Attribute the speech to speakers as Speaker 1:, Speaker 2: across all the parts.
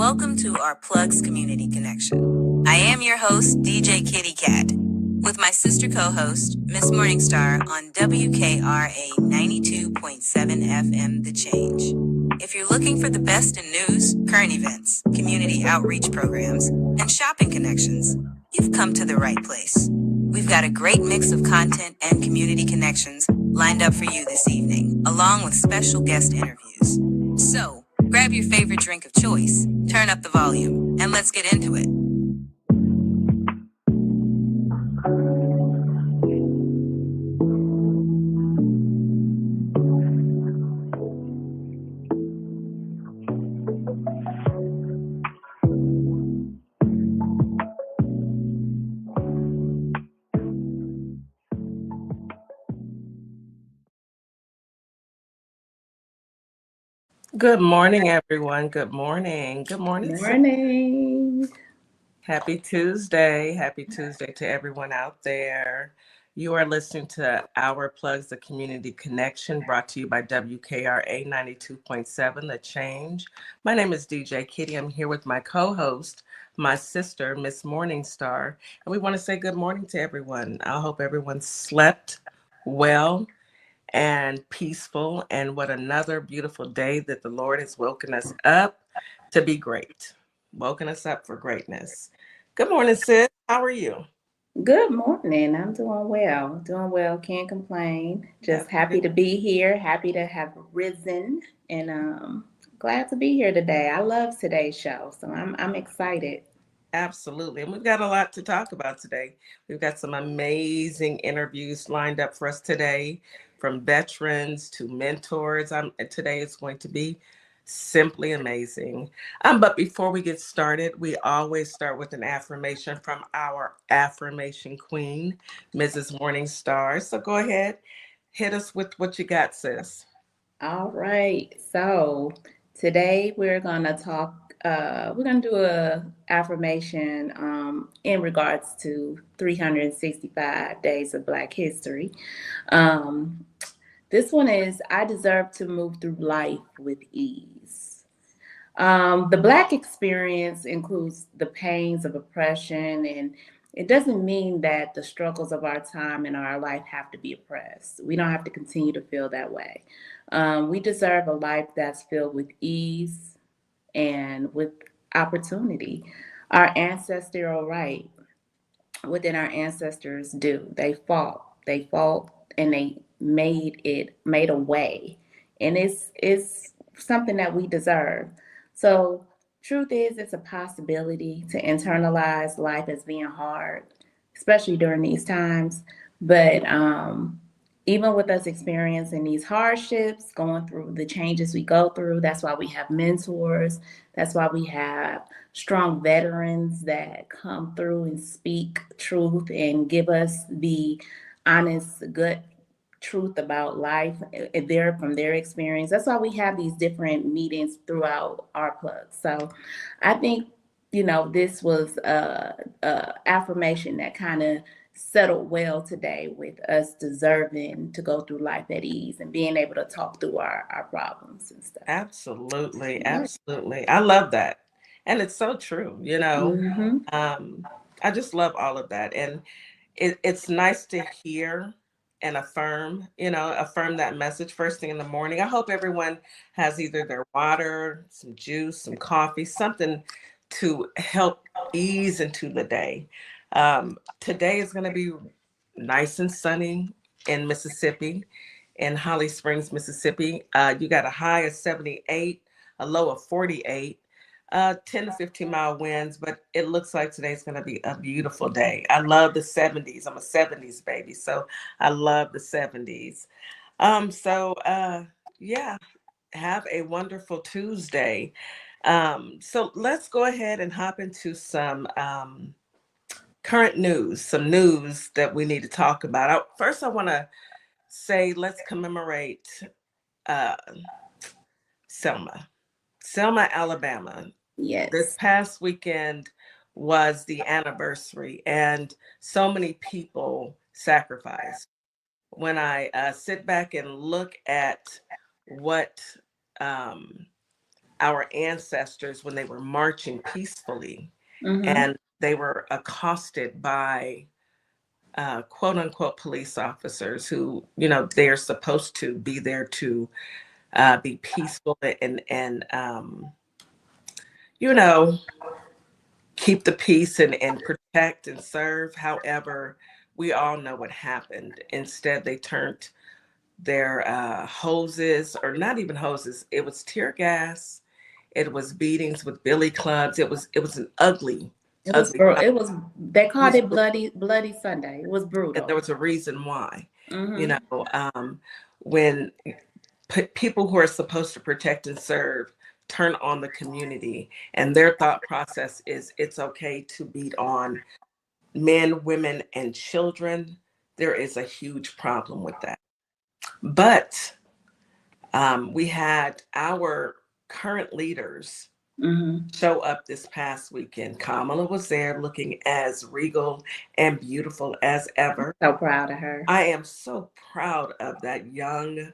Speaker 1: Welcome to our Plugs Community Connection. I am your host, DJ Kitty Cat, with my sister co-host, Miss Morningstar on WKRA 92.7 FM The Change. If you're looking for the best in news, current events, community outreach programs, and shopping connections, you've come to the right place. We've got a great mix of content and community connections lined up for you this evening, along with special guest interviews. So, grab your favorite drink of choice, turn up the volume, and let's get into it.
Speaker 2: Good morning, everyone. Good morning. Good morning.
Speaker 3: Morning.
Speaker 2: Happy Tuesday. Happy Tuesday to everyone out there. You are listening to Our Plugs, the Community Connection, brought to you by WKRA 92.7, The Change. My name is DJ Kitty. I'm here with my co-host, my sister, Miss Morningstar. And we want to say good morning to everyone. I hope everyone slept well and peaceful, and what another beautiful day that the Lord has woken us up to be great. Woken us up for greatness. Good morning, sis. How are you?
Speaker 3: Good morning. I'm doing well. Doing well. Can't complain. Just happy to be here. Happy to have risen, and glad to be here today. I love today's show, so I'm excited.
Speaker 2: Absolutely. And we've got a lot to talk about today. We've got some amazing interviews lined up for us today, from veterans to mentors. Today is going to be simply amazing. But before we get started, we always start with an affirmation from our affirmation queen, Mrs. Morningstar. So go ahead, hit us with what you got, sis.
Speaker 3: All right. So today we're gonna talk. We're gonna do a affirmation in regards to 365 days of Black History. Um, this one is: I deserve to move through life with ease. The Black experience includes the pains of oppression, and it doesn't mean that the struggles of our time and our life have to be oppressed. We don't have to continue to feel that way. We deserve a life that's filled with ease and with opportunity. Our ancestral right, what did our ancestors do? They fought, and they made a way, and it's something that we deserve. So truth is, it's a possibility to internalize life as being hard, especially during these times. But even with us experiencing these hardships, going through the changes we go through, that's why we have mentors. That's why we have strong veterans that come through and speak truth and give us the honest, good truth about life from their experience. That's why we have these different meetings throughout our plugs. So I think, this was a affirmation that kind of settled well today, with us deserving to go through life at ease and being able to talk through our problems and stuff.
Speaker 2: Absolutely. Absolutely. I love that. And it's so true.
Speaker 3: Mm-hmm.
Speaker 2: I just love all of that. And it's nice to hear and affirm that message first thing in the morning. I hope everyone has either their water, some juice, some coffee, something to help ease into the day. Today is going to be nice and sunny in Mississippi, in Holly Springs, Mississippi. You got a high of 78, a low of 48. 10 to 15 mile winds, but it looks like today's going to be a beautiful day. I love the 70s. I'm a 70s baby, so I love the 70s. Yeah, have a wonderful Tuesday. So let's go ahead and hop into some current news, some news that we need to talk about. First, I want to say let's commemorate uh, Selma, Alabama.
Speaker 3: Yes.
Speaker 2: This past weekend was the anniversary, and so many people sacrificed. When I sit back and look at what our ancestors when they were marching peacefully
Speaker 3: Mm-hmm.
Speaker 2: and they were accosted by quote unquote police officers who, they're supposed to be there to be peaceful and you know, keep the peace and protect and serve. However, we all know what happened. Instead, they turned their hoses, or not even hoses, it was tear gas. It was beatings with billy clubs. It was an ugly,
Speaker 3: It was
Speaker 2: ugly
Speaker 3: bro.
Speaker 2: time.
Speaker 3: It was. They
Speaker 2: It
Speaker 3: called
Speaker 2: was
Speaker 3: it Bloody Sunday. It was
Speaker 2: and there
Speaker 3: brutal.
Speaker 2: was a reason why. You
Speaker 3: Mm-hmm.
Speaker 2: know, when people who are supposed to protect and serve turn on the community, and their thought process is it's okay to beat on men, women, and children, there is a huge problem with that. But we had our current leaders
Speaker 3: Mm-hmm.
Speaker 2: show up this past weekend. Kamala was there looking as regal and beautiful as ever.
Speaker 3: So proud of her.
Speaker 2: I am so proud of that young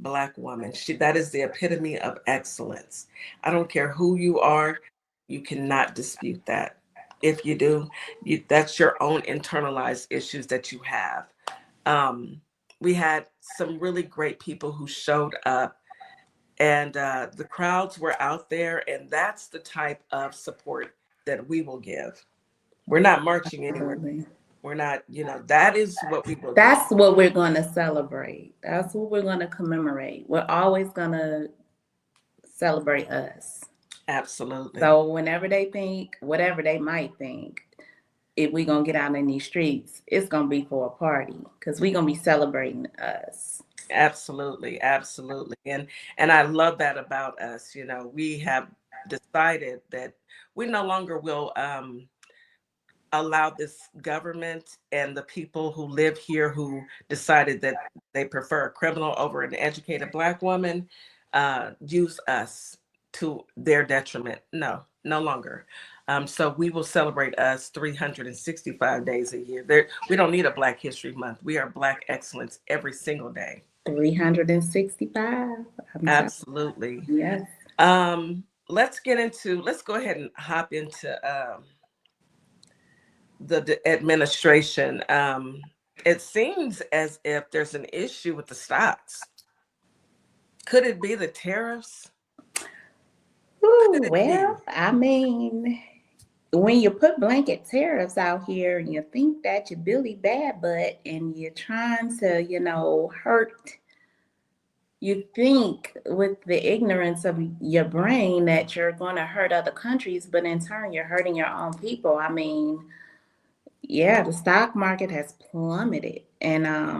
Speaker 2: Black woman. That is the epitome of excellence. I don't care who you are, you cannot dispute that. If you do, that's your own internalized issues that you have. We had some really great people who showed up, and the crowds were out there, and that's the type of support that we will give. We're not marching anywhere.
Speaker 3: Absolutely.
Speaker 2: We're not, that is what we will do.
Speaker 3: That's what we're going to celebrate. That's what we're going to commemorate. We're always going to celebrate us.
Speaker 2: Absolutely.
Speaker 3: So whenever they think, whatever they might think, if we're going to get out in these streets, it's going to be for a party because we're going to be celebrating us.
Speaker 2: Absolutely. Absolutely. And I love that about us. We have decided that we no longer will allow this government and the people who live here who decided that they prefer a criminal over an educated Black woman use us to their detriment. No, no longer. So we will celebrate us 365 days a year. We don't need a Black History Month. We are Black excellence every single day.
Speaker 3: 365. I'm telling
Speaker 2: Absolutely.
Speaker 3: you. Yes.
Speaker 2: Let's go ahead and hop into the administration. It seems as if there's an issue with the stocks. Could it be the tariffs? Could
Speaker 3: Ooh,
Speaker 2: it be?
Speaker 3: well, I mean, when you put blanket tariffs out here and you think that you're Billy Bad Butt and you're trying to, hurt, you think with the ignorance of your brain that you're going to hurt other countries, but in turn, you're hurting your own people. I mean, yeah, the stock market has plummeted. And I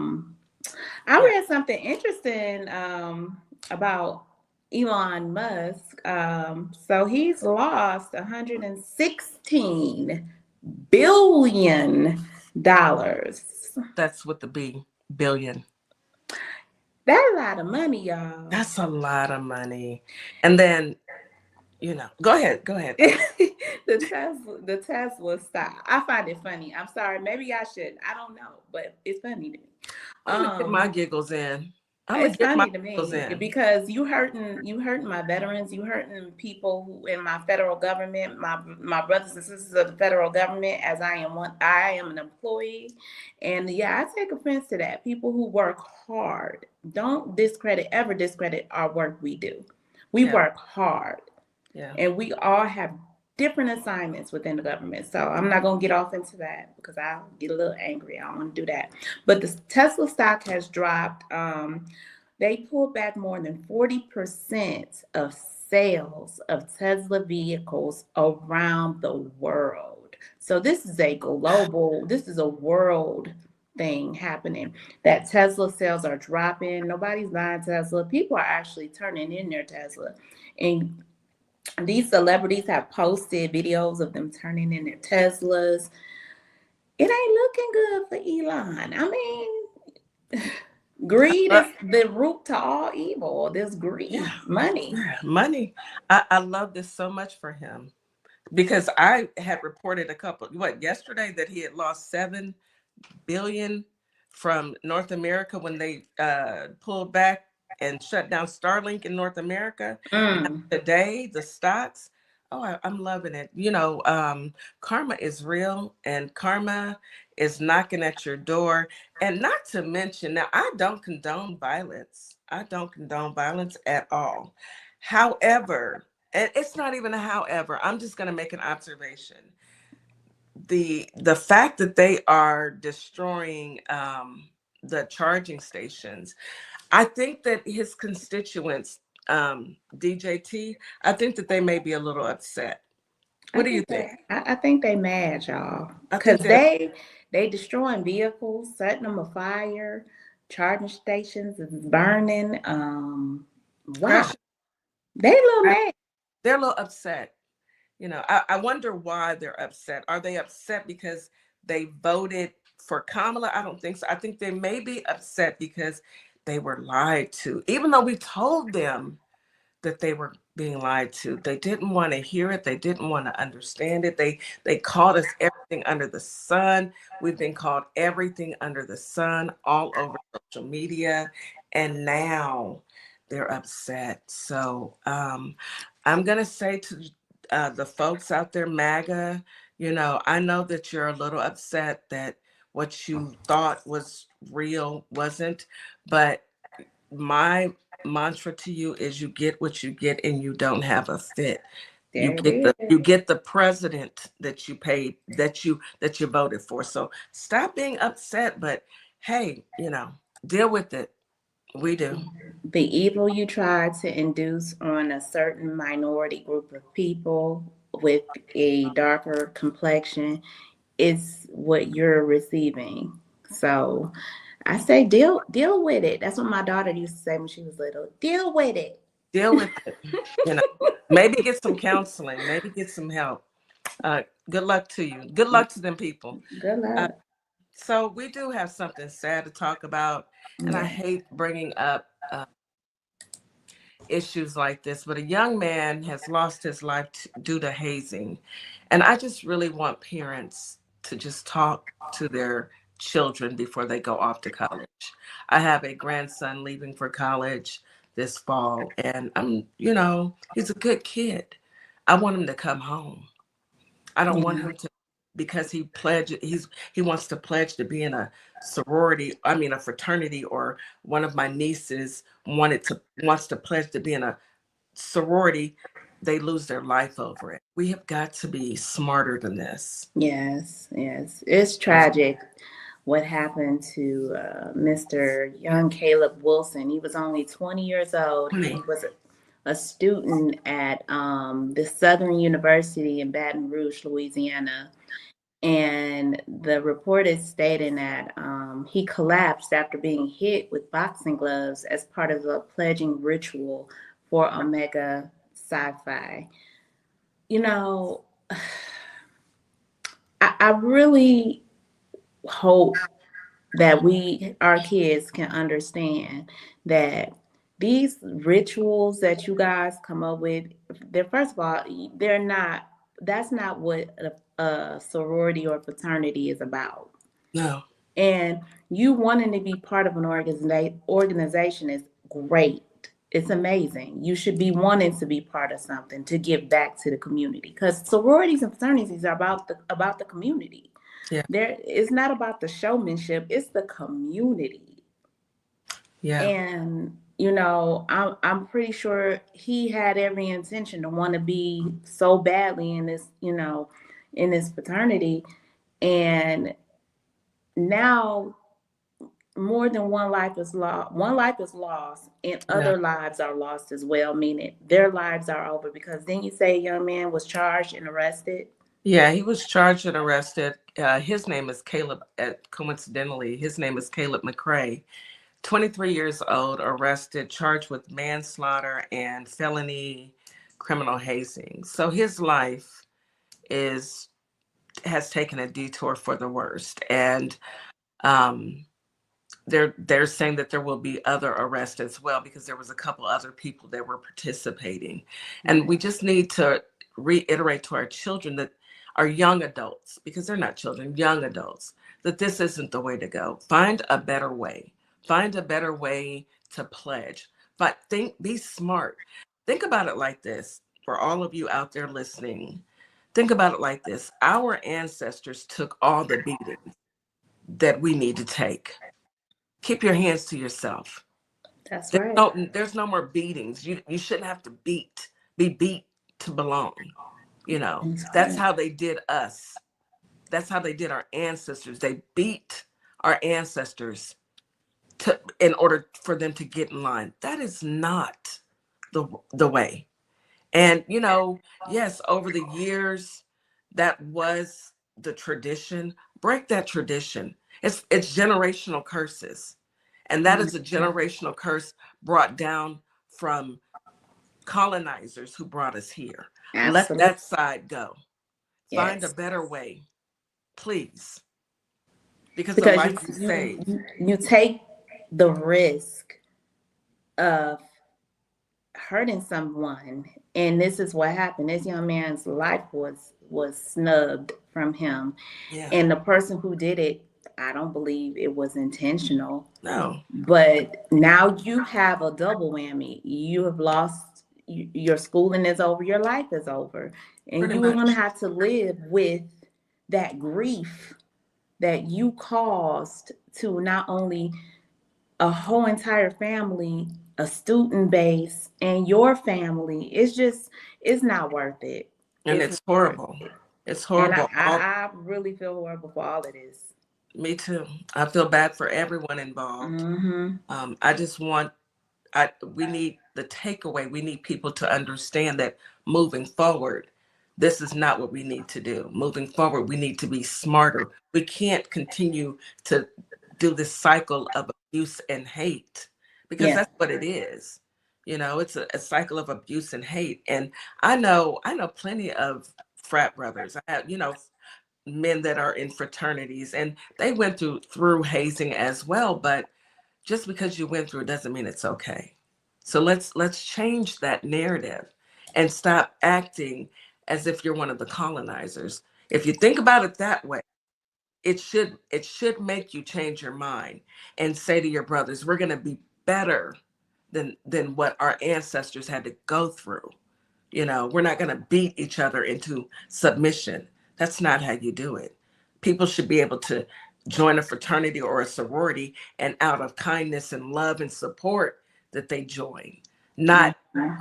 Speaker 2: Yeah.
Speaker 3: read something interesting about Elon Musk. So he's lost $116 billion.
Speaker 2: That's with the B, billion.
Speaker 3: That's a lot of money, y'all.
Speaker 2: That's a lot of money. And then, go ahead.
Speaker 3: the Tesla stock. I find it funny. I'm sorry. Maybe I should. I don't know, but it's funny to me.
Speaker 2: I'm gonna get my giggles in.
Speaker 3: It's funny to me because you hurting my veterans, you hurting people who in my federal government, my brothers and sisters of the federal government, as I am an employee. And yeah, I take offense to that. People who work hard. Don't ever discredit our work we do. We work hard.
Speaker 2: Yeah.
Speaker 3: And we all have different assignments within the government. So I'm not going to get off into that because I'll get a little angry. I don't want to do that. But the Tesla stock has dropped. They pulled back more than 40% of sales of Tesla vehicles around the world. So this is a world thing happening, that Tesla sales are dropping. Nobody's buying Tesla. People are actually turning in their Tesla. And these celebrities have posted videos of them turning in their Teslas. It ain't looking good for Elon. I mean, greed is the root to all evil. There's greed, money.
Speaker 2: I love this so much for him because I had reported yesterday that he had lost 7 billion from North America when they pulled back and shut down Starlink in North America.
Speaker 3: Mm.
Speaker 2: Today, the stocks, oh, I'm loving it. Karma is real, and karma is knocking at your door. And not to mention, now, I don't condone violence. I don't condone violence at all. However, and it's not even a however, I'm just going to make an observation. The fact that they are destroying the charging stations, I think that his constituents, DJT, I think that they may be a little upset. What do you think?
Speaker 3: I think they mad, y'all,
Speaker 2: I
Speaker 3: because
Speaker 2: think they're
Speaker 3: they destroying vehicles, setting them afire, charging stations is burning. Wow,
Speaker 2: crashing.
Speaker 3: they a little mad.
Speaker 2: They're a little upset. I wonder why they're upset. Are they upset because they voted for Kamala? I don't think so. I think they may be upset because they were lied to, even though we told them that they were being lied to. They didn't want to hear it. They didn't want to understand it. They called us everything under the sun. We've been called everything under the sun all over social media, and now they're upset. So I'm gonna say to the folks out there, MAGA, I know that you're a little upset that what you thought was real wasn't, but my mantra to you is you get what you get and you don't have a fit. You
Speaker 3: There it
Speaker 2: get
Speaker 3: is.
Speaker 2: the president that you paid, that you voted for. So stop being upset, but hey, deal with it. We do.
Speaker 3: The evil you try to induce on a certain minority group of people with a darker complexion is what you're receiving. So I say deal with it. That's what my daughter used to say when she was little. Deal with it.
Speaker 2: Deal with it. You know, maybe get some counseling, maybe get some help. Good luck to you. Good luck to them people.
Speaker 3: Good
Speaker 2: Uh,
Speaker 3: luck.
Speaker 2: so we do have something sad to talk about, and I
Speaker 3: Yeah.
Speaker 2: hate bringing up issues like this, but a young man has lost his life due to hazing. And I just really want parents to just talk to their children before they go off to college. I have a grandson leaving for college this fall, and he's a good kid. I want him to come home. I don't want
Speaker 3: Yeah.
Speaker 2: him to, because he wants to pledge to be in a sorority, I mean a fraternity, or one of my nieces wants to pledge to be in a sorority, they lose their life over it. We have got to be smarter than this.
Speaker 3: Yes, yes. It's tragic what happened to Mr. Young Caleb Wilson. He was only 20 years old. He was a student at the Southern University in Baton Rouge, Louisiana. And the report is stating that he collapsed after being hit with boxing gloves as part of a pledging ritual for Omega Sci-Fi. You know, I really hope that our kids can understand that these rituals that you guys come up with, they're, first of all, that's not what a sorority or fraternity is about.
Speaker 2: No.
Speaker 3: And you wanting to be part of an organization is great. It's amazing. You should be wanting to be part of something to give back to the community, because sororities and fraternities are about the community.
Speaker 2: Yeah.
Speaker 3: It's not about the showmanship, it's the community.
Speaker 2: Yeah.
Speaker 3: And I'm pretty sure he had every intention to want to be so badly in this, in this fraternity. And now more than one life is lost. One life is lost, and other lives are lost as well, meaning their lives are over. Because then you say a young man was charged and arrested.
Speaker 2: Yeah, he was charged and arrested. His name is Caleb, coincidentally, his name is Caleb McRae, 23 years old, arrested, charged with manslaughter and felony criminal hazing. So his life has taken a detour for the worst. And they're saying that there will be other arrests as well, because there was a couple other people that were participating. And we just need to reiterate to our children, that are young adults, because they're not children, young adults, that this isn't the way to go. Find a better way. Find a better way to pledge. But be smart. Think about it like this. For all of you out there listening, think about it like this. Our ancestors took all the beatings that we need to take. Keep your hands to yourself.
Speaker 3: That's right.
Speaker 2: There's no more beatings. You shouldn't have to be beat to belong. That's
Speaker 3: Right.
Speaker 2: how they did us. That's how they did our ancestors. They beat our ancestors in order for them to get in line. That is not the way. And yes, over the years, that was the tradition. Break that tradition. It's generational curses. And that is a generational curse brought down from colonizers who brought us here. Let
Speaker 3: Absolutely.
Speaker 2: that side go. Find a
Speaker 3: Yes.
Speaker 2: better way, please. Because the
Speaker 3: Because
Speaker 2: life you save.
Speaker 3: you take the risk of hurting someone, and this is what happened. This young man's life was snubbed from him,
Speaker 2: Yeah.
Speaker 3: and the person who did it, I don't believe it was intentional.
Speaker 2: No.
Speaker 3: But now you have a double whammy. You have lost, your schooling is over, your life is over, and
Speaker 2: Pretty
Speaker 3: you are going to
Speaker 2: much.
Speaker 3: have to live with that grief that you caused to not only a whole entire family, a student base, and your family. It's not worth it.
Speaker 2: And
Speaker 3: It's
Speaker 2: it's
Speaker 3: not worth
Speaker 2: horrible.
Speaker 3: it.
Speaker 2: It's
Speaker 3: And
Speaker 2: horrible.
Speaker 3: I really feel horrible for all of this.
Speaker 2: Me too. I feel bad for everyone involved.
Speaker 3: Mm-hmm.
Speaker 2: I just want, we need the takeaway. We need people to understand that moving forward, this is not what we need to do. Moving forward, we need to be smarter. We can't continue to do this cycle of abuse and hate, because
Speaker 3: Yeah.
Speaker 2: that's what it is. It's a cycle of abuse and hate. And I know plenty of frat brothers. I have, men that are in fraternities, and they went through hazing as well. But just because you went through it doesn't mean it's okay. So let's change that narrative and stop acting as if you're one of the colonizers. If you think about it that way, it should make you change your mind and say to your brothers, we're going to be better than what our ancestors had to go through. We're not going to beat each other into submission. That's not how you do it. People should be able to join a fraternity or a sorority, and out of kindness and love and support that they join, not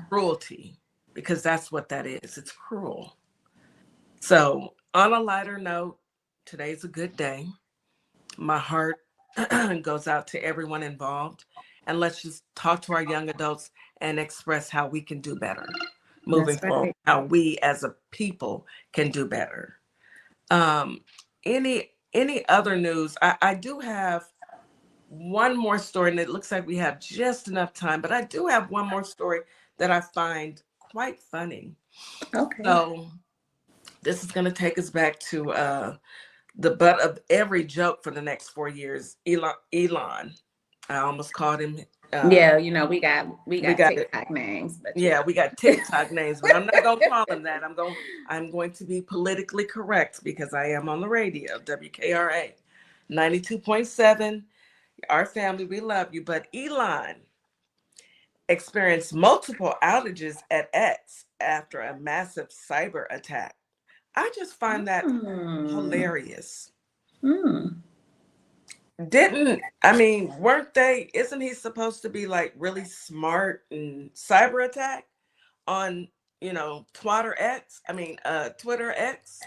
Speaker 2: cruelty, because that's what that is. It's cruel. So on a lighter note, today's a good day. My heart goes out to everyone involved, and let's just talk to our young adults and express how we can do better moving
Speaker 3: That's
Speaker 2: forward,
Speaker 3: right.
Speaker 2: how we as a people can do better. Any other news? I do have one more story, and it looks like we have just enough time, but I do have one more story that I find quite funny.
Speaker 3: Okay.
Speaker 2: So this is going to take us back to the butt of every joke for the next 4 years. Elon. I almost called him.
Speaker 3: Yeah, we got
Speaker 2: We got it.
Speaker 3: TikTok names, but
Speaker 2: Yeah, we got TikTok names, but I'm not gonna call him that. I'm going to be politically correct because I am on the radio, WKRA 92.7. Our family, we love you. But Elon experienced multiple outages at X after a massive cyber attack. I just find that hilarious. Isn't he supposed to be like really smart and cyber attack on, Twitter X? Twitter X.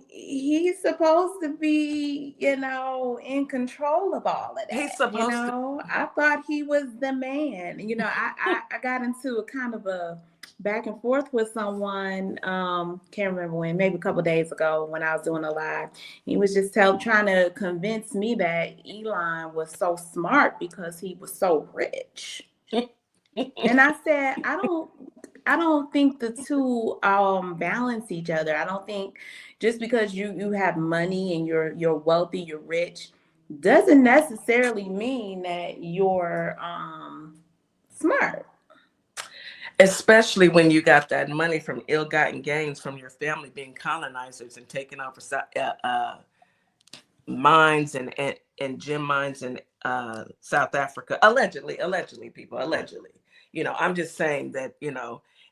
Speaker 3: He's supposed to be, in control of all of that.
Speaker 2: He's supposed to.
Speaker 3: I thought he was the man. I got into a kind of a back and forth with someone, can't remember when, maybe a couple of days ago when I was doing a live. He was just trying to convince me that Elon was so smart because he was so rich. And I said, I don't think the two balance each other. I don't think just because you have money and you're wealthy, you're rich, doesn't necessarily mean that you're smart.
Speaker 2: Especially when you got that money from ill-gotten gains from your family being colonizers and taking over mines and in gem mines in South Africa. Allegedly, people, allegedly. I'm just saying that,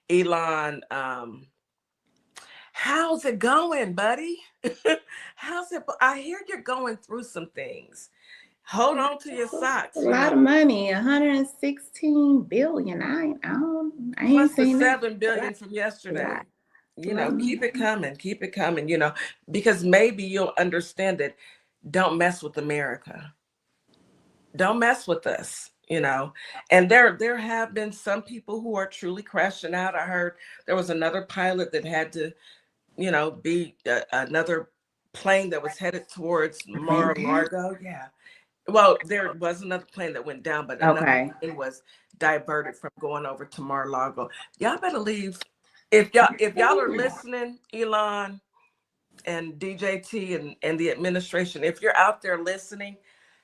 Speaker 2: Elon, how's it going, buddy? How's it? I hear you're going through some things. Hold on to your socks.
Speaker 3: A lot of money, 116 billion. I ain't
Speaker 2: Plus
Speaker 3: seen
Speaker 2: the
Speaker 3: that.
Speaker 2: 7 billion from yesterday.
Speaker 3: Lot.
Speaker 2: Keep it coming, because maybe you'll understand that. Don't mess with America. Don't mess with us, And there have been some people who are truly crashing out. I heard there was another pilot that had to, be another plane that was headed towards Mar-a-Lago. Yeah. Well, there was another plane that went down, but another plane was diverted from going over to Mar-a-Lago. Y'all better leave. If y'all are listening, Elon and DJT and the administration, if you're out there listening,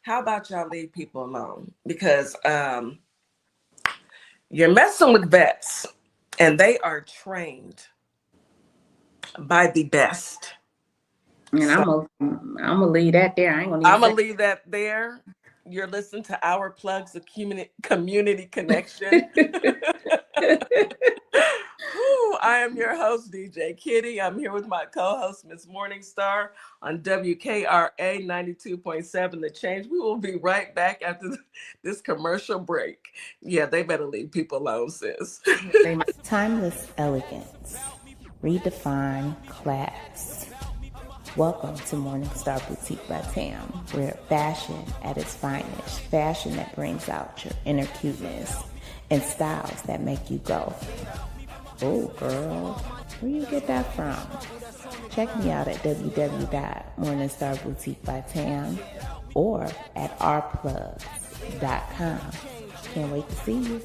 Speaker 2: how about y'all leave people alone? Because you're messing with vets, and they are trained by the best.
Speaker 3: And so, I'm gonna leave that there. I'm gonna
Speaker 2: leave that there. You're listening to Our Plugs, the community connection. I am your host, DJ Kitty. I'm here with my co-host, Miss Morningstar, on WKRA 92.7 The Change. We will be right back after this commercial break. Yeah, they better leave people alone, sis.
Speaker 1: Timeless elegance. Redefine class. Welcome to Morningstar Boutique by Tam, where fashion at its finest, fashion that brings out your inner cuteness, and styles that make you go, oh girl, where you get that from? Check me out at www.morningstarboutique.com or at ourplugsllc.com. Can't wait to see you.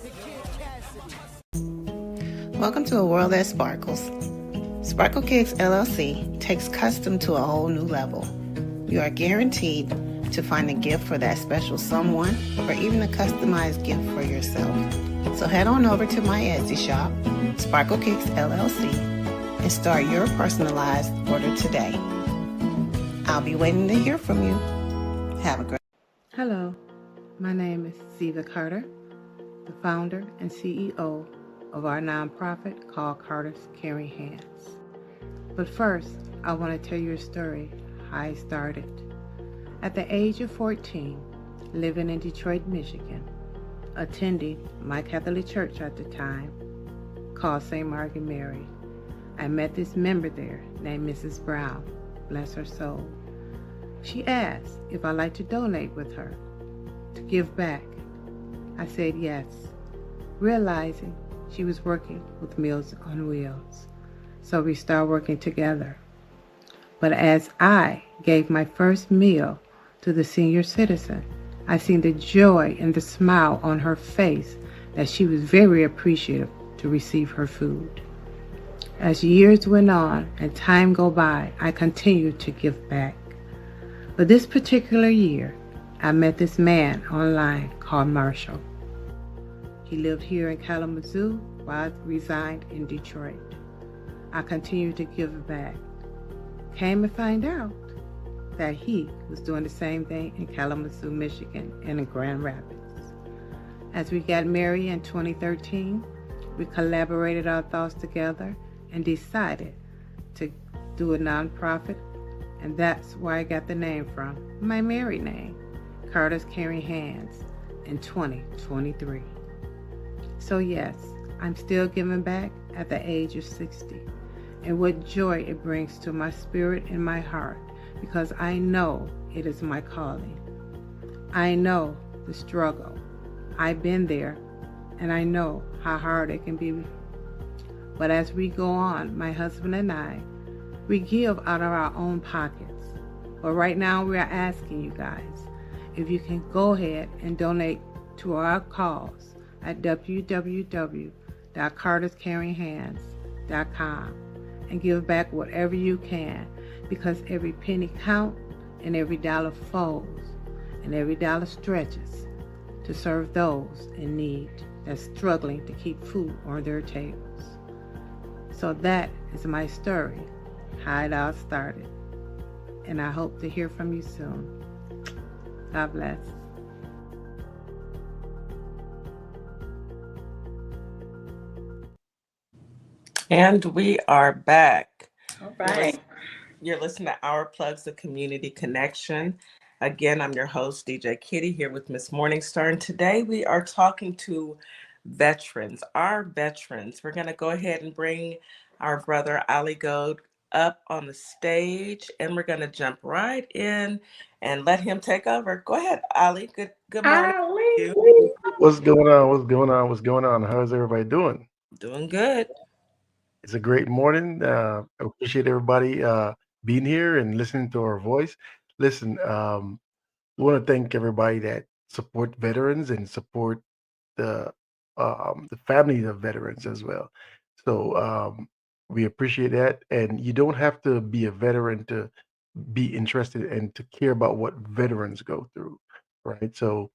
Speaker 4: Welcome to a world that sparkles. Sparkle Kicks LLC takes custom to a whole new level. You are guaranteed to find a gift for that special someone or even a customized gift for yourself. So head on over to my Etsy shop, Sparkle Kicks LLC, and start your personalized order today. I'll be waiting to hear from you. Have a great day.
Speaker 5: Hello, my name is Diva Carter, the founder and CEO of our nonprofit called Carter's Caring Hands. But first, I want to tell you a story how I started. At the age of 14, living in Detroit, Michigan, attending my Catholic church at the time, called St. Margaret Mary, I met this member there named Mrs. Brown, bless her soul. She asked if I'd like to donate with her, to give back. I said yes, realizing she was working with Meals on Wheels. So we started working together. But as I gave my first meal to the senior citizen, I seen the joy and the smile on her face that she was very appreciative to receive her food. As years went on and time go by, I continued to give back. But this particular year, I met this man online called Marshall. He lived here in Kalamazoo while I resigned in Detroit. I continued to give back. Came to find out that he was doing the same thing in Kalamazoo, Michigan, and in Grand Rapids. As we got married in 2013, we collaborated our thoughts together and decided to do a nonprofit, and that's where I got the name from, my married name, Carter's Caring Hands, in 2023. So yes, I'm still giving back at the age of 60, and what joy it brings to my spirit and my heart, because I know it is my calling. I know the struggle. I've been there, and I know how hard it can be. But as we go on, my husband and I, we give out of our own pockets. But right now we are asking you guys if you can go ahead and donate to our cause at www.carterscaringhands.com and give back whatever you can, because every penny counts and every dollar falls and every dollar stretches to serve those in need that's struggling to keep food on their tables. So that is my story, how it all started, and I hope to hear from you soon. God bless.
Speaker 2: And we are back.
Speaker 3: All
Speaker 2: You're
Speaker 3: right.
Speaker 2: You're listening to Our Plugs, the Community Connection. Again, I'm your host, DJ Kitty, here with Miss Morningstar. And today we are talking to veterans, our veterans. We're going to go ahead and bring our brother Ali Gold up on the stage, and we're going to jump right in and let him take over. Go ahead, Ali. Good morning to you.
Speaker 6: What's going on? What's going on? What's going on? How's everybody doing?
Speaker 2: Doing good.
Speaker 6: It's a great morning. I appreciate everybody being here and listening to our voice. Listen, we want to thank everybody that support veterans and support the families of veterans as well. So we appreciate that. And you don't have to be a veteran to be interested and to care about what veterans go through, right? So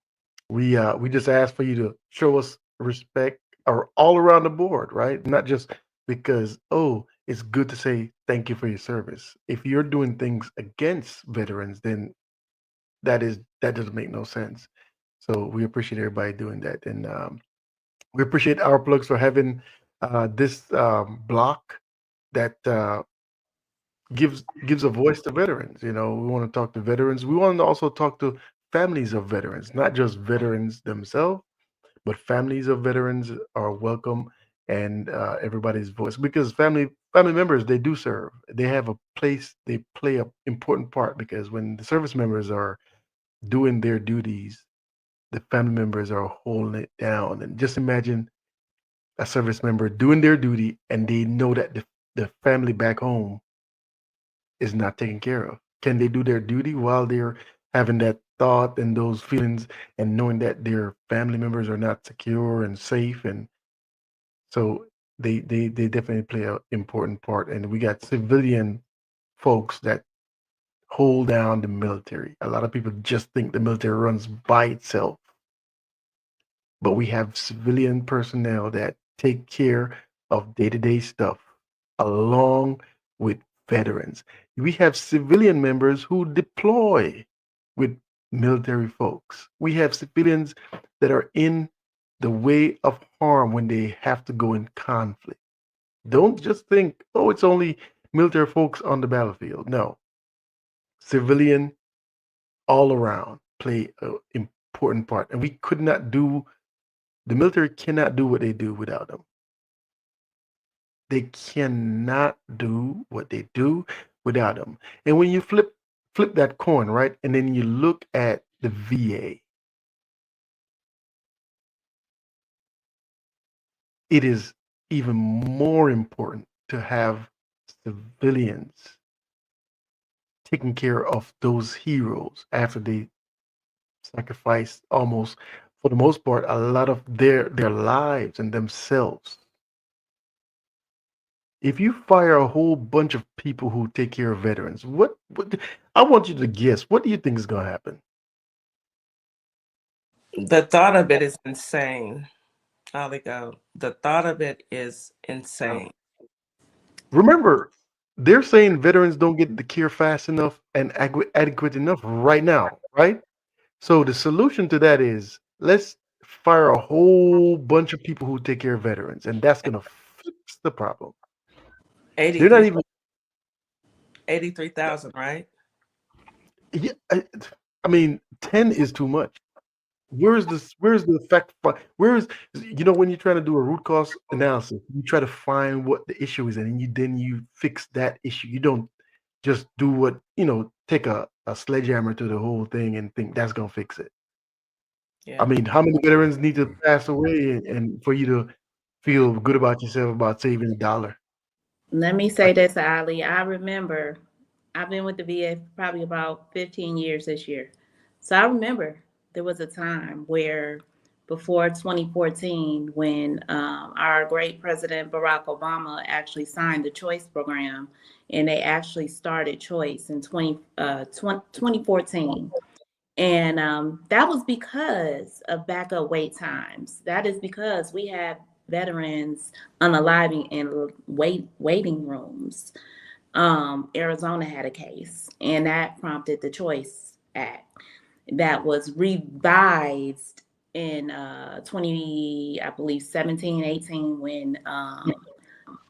Speaker 6: we just ask for you to show us respect or all around the board, right? Not just because, oh, it's good to say thank you for your service. If you're doing things against veterans, then that doesn't make no sense. So we appreciate everybody doing that, and we appreciate our plugs for having this block that gives a voice to veterans. You know, we want to talk to veterans. We want to also talk to families of veterans, not just veterans themselves, but families of veterans are welcome, and everybody's voice, because family members, they do serve. They have a place. They play a important part, because when the service members are doing their duties, the family members are holding it down. And just imagine a service member doing their duty, and they know that the family back home is not taken care of. Can they do their duty while they're having that thought and those feelings, and knowing that their family members are not secure and safe? And so they definitely play an important part. And we got civilian folks that hold down the military. A lot of people just think the military runs by itself, but we have civilian personnel that take care of day-to-day stuff along with veterans. We have civilian members who deploy with military folks. We have civilians that are in the way of harm when they have to go in conflict. Don't just think, oh, it's only military folks on the battlefield. No, civilian all around play an important part. And we could not do, the military cannot do what they do without them. They cannot do what they do without them. And when you flip that coin, right, and then you look at the VA, it is even more important to have civilians taking care of those heroes after they sacrifice, almost, for the most part, a lot of their lives and themselves. If you fire a whole bunch of people who take care of veterans, what I want you to guess, what do you think is going to happen?
Speaker 2: The thought of it is insane. Ali Go. The thought of it is insane.
Speaker 6: Remember, they're saying veterans don't get the care fast enough and adequate enough right now, right? So the solution to that is, let's fire a whole bunch of people who take care of veterans, and that's going to fix the problem. They're not even
Speaker 2: 83,000, right?
Speaker 6: Yeah, I mean, 10 is too much. Where's the fact? Where's, when you're trying to do a root cause analysis, you try to find what the issue is, and then you fix that issue. You don't just do what, take a sledgehammer to the whole thing and think that's gonna fix it.
Speaker 2: Yeah.
Speaker 6: I mean, how many veterans need to pass away and for you to feel good about yourself about saving $1?
Speaker 3: Let me say this, Ali. I remember I've been with the VA probably about 15 years this year. So I remember there was a time where, before 2014, when our great President Barack Obama actually signed the CHOICE program, and they actually started CHOICE in 2014. And that was because of backup wait times. That is because we had veterans unaliving in waiting rooms. Arizona had a case, and that prompted the CHOICE Act. that was revised in 20, I believe 17, 18, when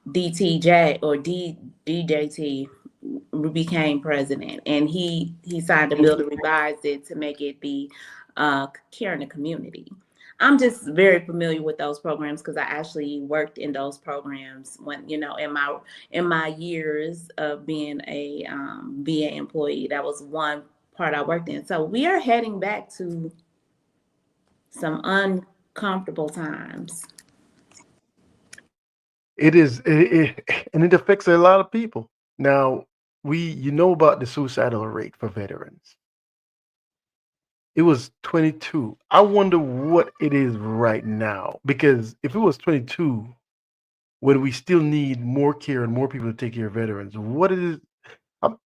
Speaker 3: DTJ or DJT became president, and he signed a bill to revise it to make it be care in the community. I'm just very familiar with those programs because I actually worked in those programs when, you know, in my years of being a VA employee. That was one part I worked in. So we are heading back to some uncomfortable times.
Speaker 6: It is, and it affects a lot of people. Now, you know about the suicidal rate for veterans. It was 22. I wonder what it is right now, because if it was 22, when we still need more care and more people to take care of veterans, what it is, um,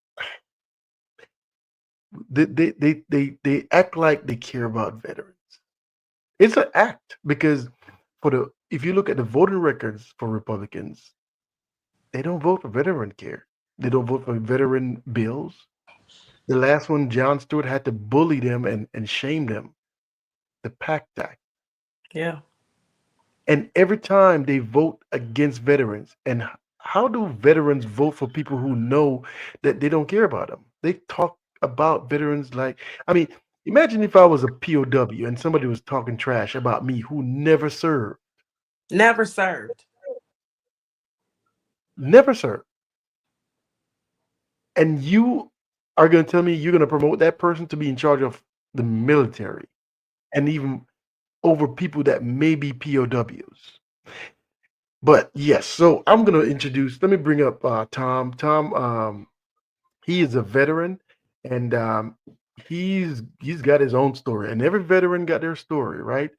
Speaker 6: they act like they care about veterans. It's an act, because if you look at the voting records for Republicans, they don't vote for veteran care. They don't vote for veteran bills. The last one, John Stewart had to bully them and shame them. The PACT Act.
Speaker 2: Yeah.
Speaker 6: And every time they vote against veterans, and how do veterans vote for people who know that they don't care about them? They talk about veterans like, I mean, imagine if I was a POW and somebody was talking trash about me who never served.
Speaker 2: Never served.
Speaker 6: Never served. And you are going to tell me you're going to promote that person to be in charge of the military and even over people that may be POWs. But yes, so I'm going to let me bring up Tom. Tom, he is a veteran, and he's got his own story, and every veteran got their story, right?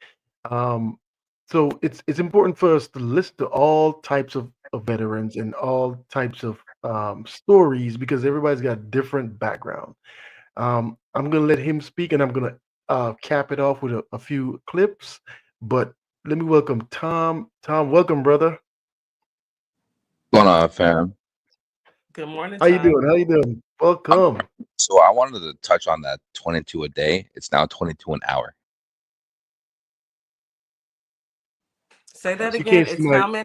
Speaker 6: So it's important for us to listen to all types of veterans and all types of stories, because everybody's got a different background. I'm going to let him speak, and I'm going to cap it off with a few clips. But let me welcome Tom. Tom, welcome, brother.
Speaker 7: What's going on, fam?
Speaker 2: Good morning,
Speaker 6: How you
Speaker 2: Tom.
Speaker 6: doing? How you doing? Welcome.
Speaker 7: So I wanted to touch on that 22 a day. It's now 22 an hour.
Speaker 2: Say that
Speaker 6: You
Speaker 2: again.
Speaker 6: can't
Speaker 2: It's
Speaker 6: see my-
Speaker 2: how many?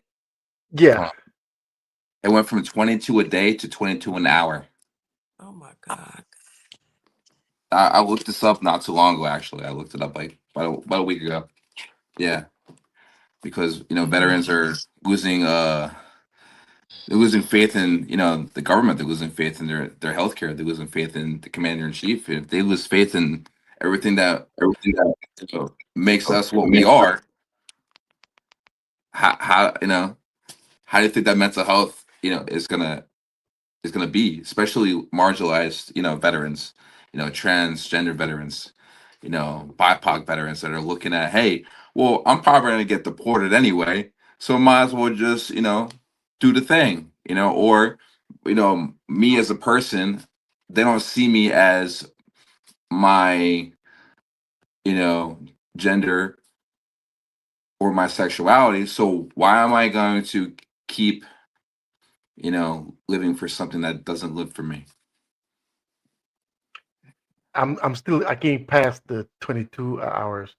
Speaker 6: Yeah.
Speaker 7: It went from 22 a day to 22 an hour.
Speaker 2: Oh my God.
Speaker 7: I looked this up not too long ago, actually. I looked it up like about a week ago. Yeah. Because, veterans are losing they're losing faith in, the government. They're losing faith in their healthcare. They're losing faith in the commander in chief. If they lose faith in everything that makes us what we are, how do you think that mental health, is gonna be, especially marginalized, veterans, transgender veterans, BIPOC veterans that are looking at, hey, well, I'm probably gonna get deported anyway, so I might as well just, do the thing, or, me as a person, they don't see me as my, gender or my sexuality. So why am I going to keep, living for something that doesn't live for me?
Speaker 6: I can't pass the 22 hours.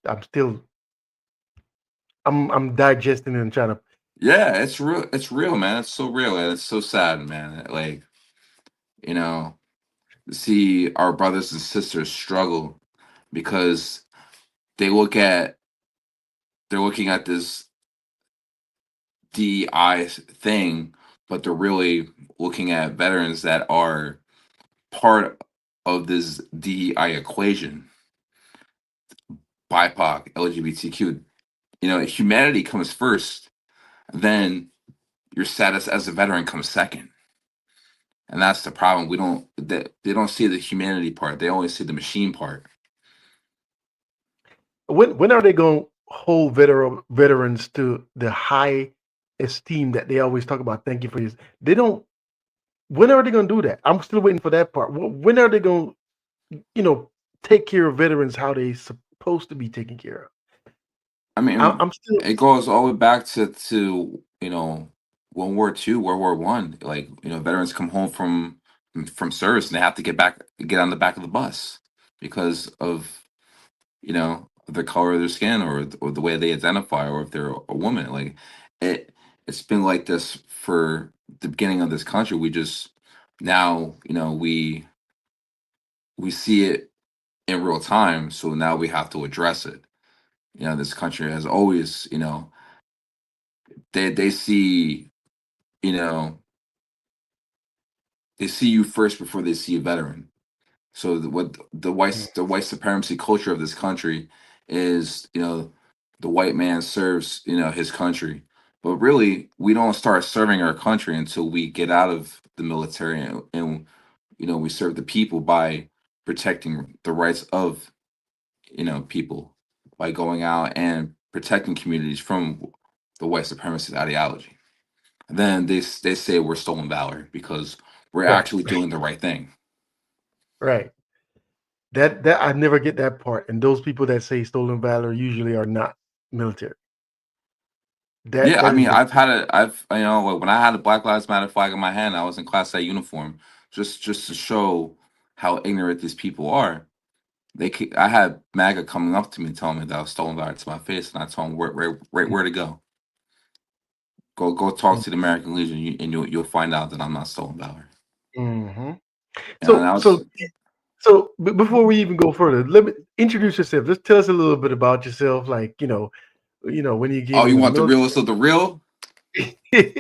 Speaker 6: I'm digesting and trying to.
Speaker 7: Yeah, it's real. It's real, man. It's so real, and it's so sad, man. Like, to see our brothers and sisters struggle because they they're looking at this DEI thing, but they're really looking at veterans that are part of this DEI equation. BIPOC, LGBTQ. Humanity comes first, then your status as a veteran comes second. And that's the problem. They don't see the humanity part. They only see the machine part.
Speaker 6: When are they going to hold veterans to the high esteem that they always talk about? Thank you for this. They don't. When are they going to do that? I'm still waiting for that part. When are they going to, take care of veterans how they supposed to be taken care of?
Speaker 7: I mean,
Speaker 6: I'm still.
Speaker 7: it goes all the way back to World War II, World War One. Like, veterans come home from service and they have to get on the back of the bus. because of, the color of their skin, or the way they identify, or if they're a woman. Like, it's been like this for the beginning of this country. We just now, we see it in real time, so now we have to address it. This country has always, they see, you know, they see you first before they see a veteran. So what the white supremacy culture of this country is, the white man serves, his country. But really, we don't start serving our country until we get out of the military, and we serve the people by protecting the rights of, people, by going out and protecting communities from the white supremacist ideology. Then they say we're stolen valor because we're
Speaker 6: Right.
Speaker 7: actually doing the right thing.
Speaker 6: Right. That I never get that part. And those people that say stolen valor usually are not military.
Speaker 7: Yeah, I
Speaker 6: That is
Speaker 7: mean, like, when I had a Black Lives Matter flag in my hand, I was in Class A uniform, just to show how ignorant these people are. I had MAGA coming up to me telling me that I was stolen valor to my face, and I told them where to go. Go talk to the American Legion, and you'll find out that I'm not stolen valor.
Speaker 6: Mm-hmm.
Speaker 7: And
Speaker 6: So before we even go further, let me introduce yourself. Just tell us a little bit about yourself, like when you get
Speaker 7: oh,
Speaker 6: in
Speaker 7: you
Speaker 6: the
Speaker 7: want the
Speaker 6: military.
Speaker 7: realest of the real?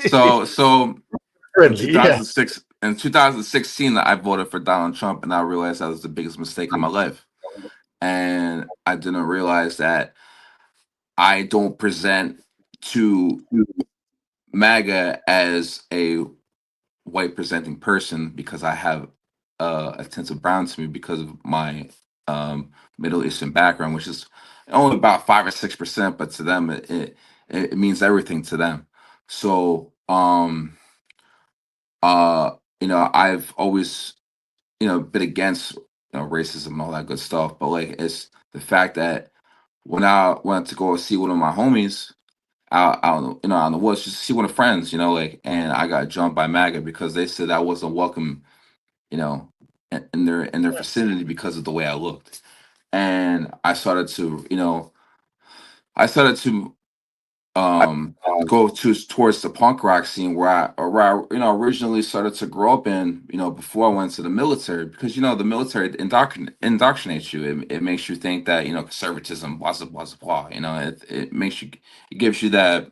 Speaker 7: So in
Speaker 6: Friendly, yeah.
Speaker 7: 2016, I voted for Donald Trump, and I realized that was the biggest mistake of my life. And I didn't realize that I don't present to MAGA as a white presenting person, because I have a tint of brown to me because of my Middle Eastern background, which is only about 5 or 6%, but to them it means everything to them. So I've always been against racism and all that good stuff, but like, it's the fact that when I went to go see one of my homies out in the woods, just to see one of friends, like, and I got jumped by MAGA because they said I wasn't welcome, in their vicinity because of the way I looked. And I started to, go towards the punk rock scene where I originally started to grow up in, before I went to the military, because the military indoctrinates you. It makes you think that conservatism, blah blah blah blah. It gives you that,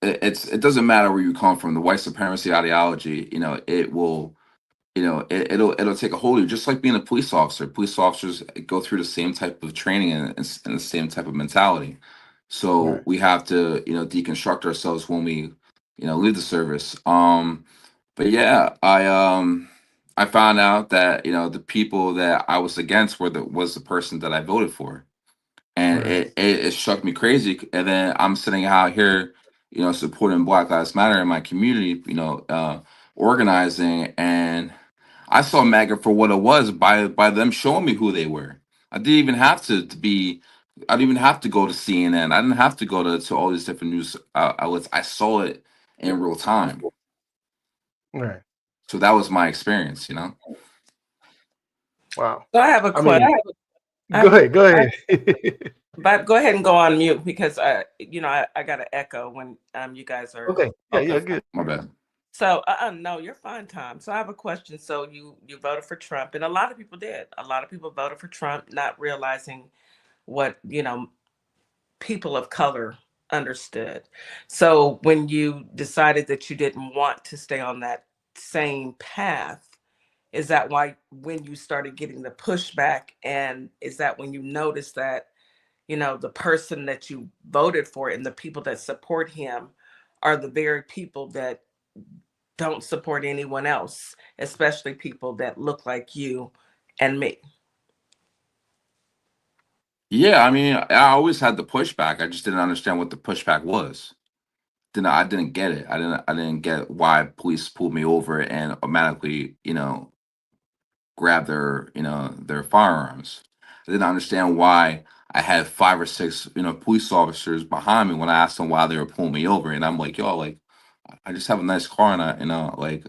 Speaker 7: it doesn't matter where you come from. The white supremacy ideology, it will, it'll take a hold of you, just like being a police officer. Police officers go through the same type of training, and the same type of mentality. So
Speaker 6: Right.
Speaker 7: we have to, deconstruct ourselves when we, leave the service. But yeah, I found out that the people that I was against was the person that I voted for, and
Speaker 6: Right.
Speaker 7: it struck me crazy. And then I'm sitting out here, supporting Black Lives Matter in my community, organizing, and I saw MAGA for what it was by them showing me who they were. I didn't even have to be. I didn't even have to go to CNN. I didn't have to go to all these different news outlets. I saw it in real time.
Speaker 6: Right.
Speaker 7: So that was my experience.
Speaker 6: Wow.
Speaker 2: So I have a
Speaker 6: I mean,
Speaker 2: question.
Speaker 6: go ahead.
Speaker 2: But go ahead and go on mute, because I got an echo when you guys are.
Speaker 6: Okay. Yeah, good.
Speaker 7: My bad.
Speaker 2: So no, you're fine, Tom. So I have a question. So you voted for Trump, and a lot of people did. A lot of people voted for Trump, not realizing what people of color understood. So when you decided that you didn't want to stay on that same path, is that why when you started getting the pushback, and is that when you noticed that the person that you voted for and the people that support him are the very people that don't support anyone else, especially people that look like you and me?
Speaker 7: Yeah, I mean, I always had the pushback. I just didn't understand what the pushback was. I didn't get it. I didn't get why police pulled me over and automatically, grab their firearms. I didn't understand why I had 5 or 6, police officers behind me when I asked them why they were pulling me over. And I'm like, yo, like, I just have a nice car, and like,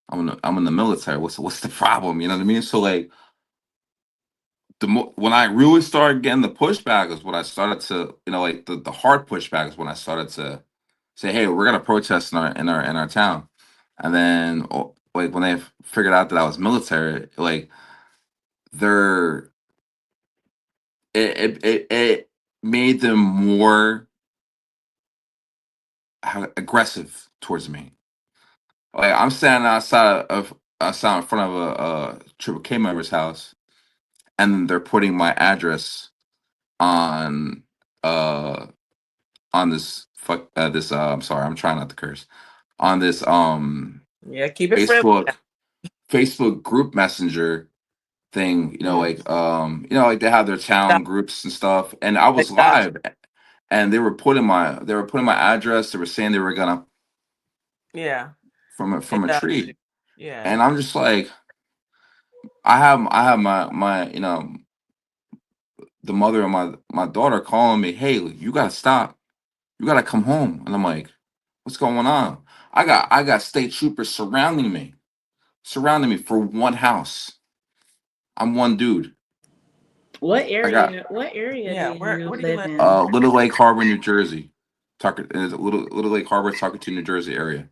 Speaker 7: I'm in the military. What's the problem? You know what I mean? So like, when I really started getting the pushback is when I started to, like the hard pushback is when I started to say, hey, we're gonna protest in our town. And then like when they figured out that I was military, like they're it made them more aggressive towards me. Like I'm standing outside in front of a Triple K member's house, and they're putting my address on uh on this I'm sorry, I'm trying not to curse, on this
Speaker 2: Yeah, keep it friendly.
Speaker 7: Facebook group messenger thing, like they have their town groups and stuff, and I was live, and they were putting my address. They were saying they were gonna from a tree.
Speaker 2: Yeah.
Speaker 7: And I'm just like, I have my the mother of my daughter calling me, hey, you gotta stop, you gotta come home. And I'm like, what's going on? I got state troopers surrounding me for one house. I'm one dude.
Speaker 3: What area? What area do
Speaker 2: where
Speaker 3: you
Speaker 2: do you
Speaker 3: live
Speaker 2: live?
Speaker 3: in?
Speaker 7: Little Lake Harbor, New Jersey. Little Lake Harbor, Tuckerton, New Jersey area.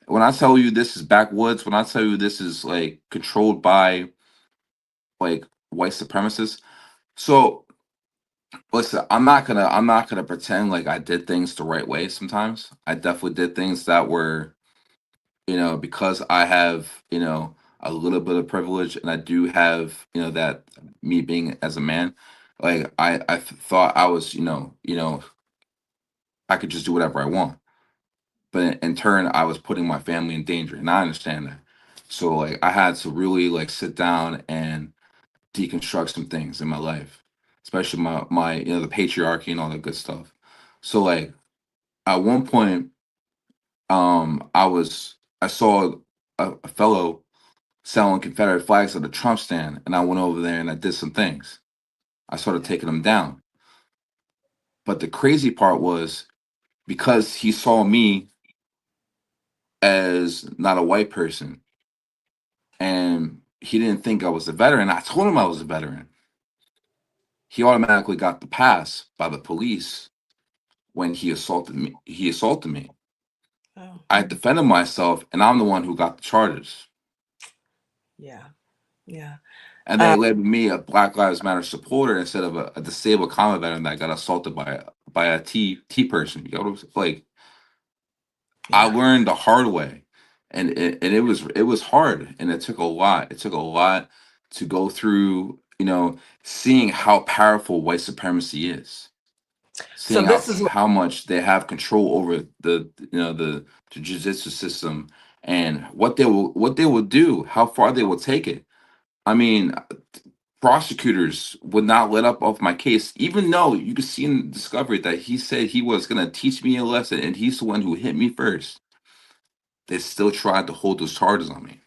Speaker 7: When I tell you this is backwoods, when I tell you this is like controlled by like white supremacists. So listen, I'm not gonna pretend like I did things the right way. Sometimes I definitely did things that were, because I have, a little bit of privilege, and I do have, that me being as a man, like I thought I was, I could just do whatever I want. But in turn, I was putting my family in danger, and I understand that. So like I had to really like sit down and deconstruct some things in my life, especially my the patriarchy and all that good stuff. So like at one point, I saw a fellow selling Confederate flags at a Trump stand, and I went over there and I did some things. I started taking them down. But the crazy part was because he saw me as not a white person, and he didn't think I was a veteran. I told him I was a veteran. He automatically got the pass by the police when he assaulted me.
Speaker 2: Oh.
Speaker 7: I defended myself, and I'm the one who got the charges.
Speaker 2: Yeah.
Speaker 7: And they labeled me a Black Lives Matter supporter instead of a disabled combat veteran that got assaulted by a T person. You know what I'm saying? Like I learned the hard way, and it was hard, and it took a lot. It took a lot to go through. Seeing how powerful white supremacy is.
Speaker 2: So
Speaker 7: Seeing
Speaker 2: this is
Speaker 7: how much they have control over the judicial system, and what they will do, how far they will take it. I mean, prosecutors would not let up off my case, even though you could see in the discovery that he said he was gonna teach me a lesson, and he's the one who hit me first. They still tried to hold those charges on me.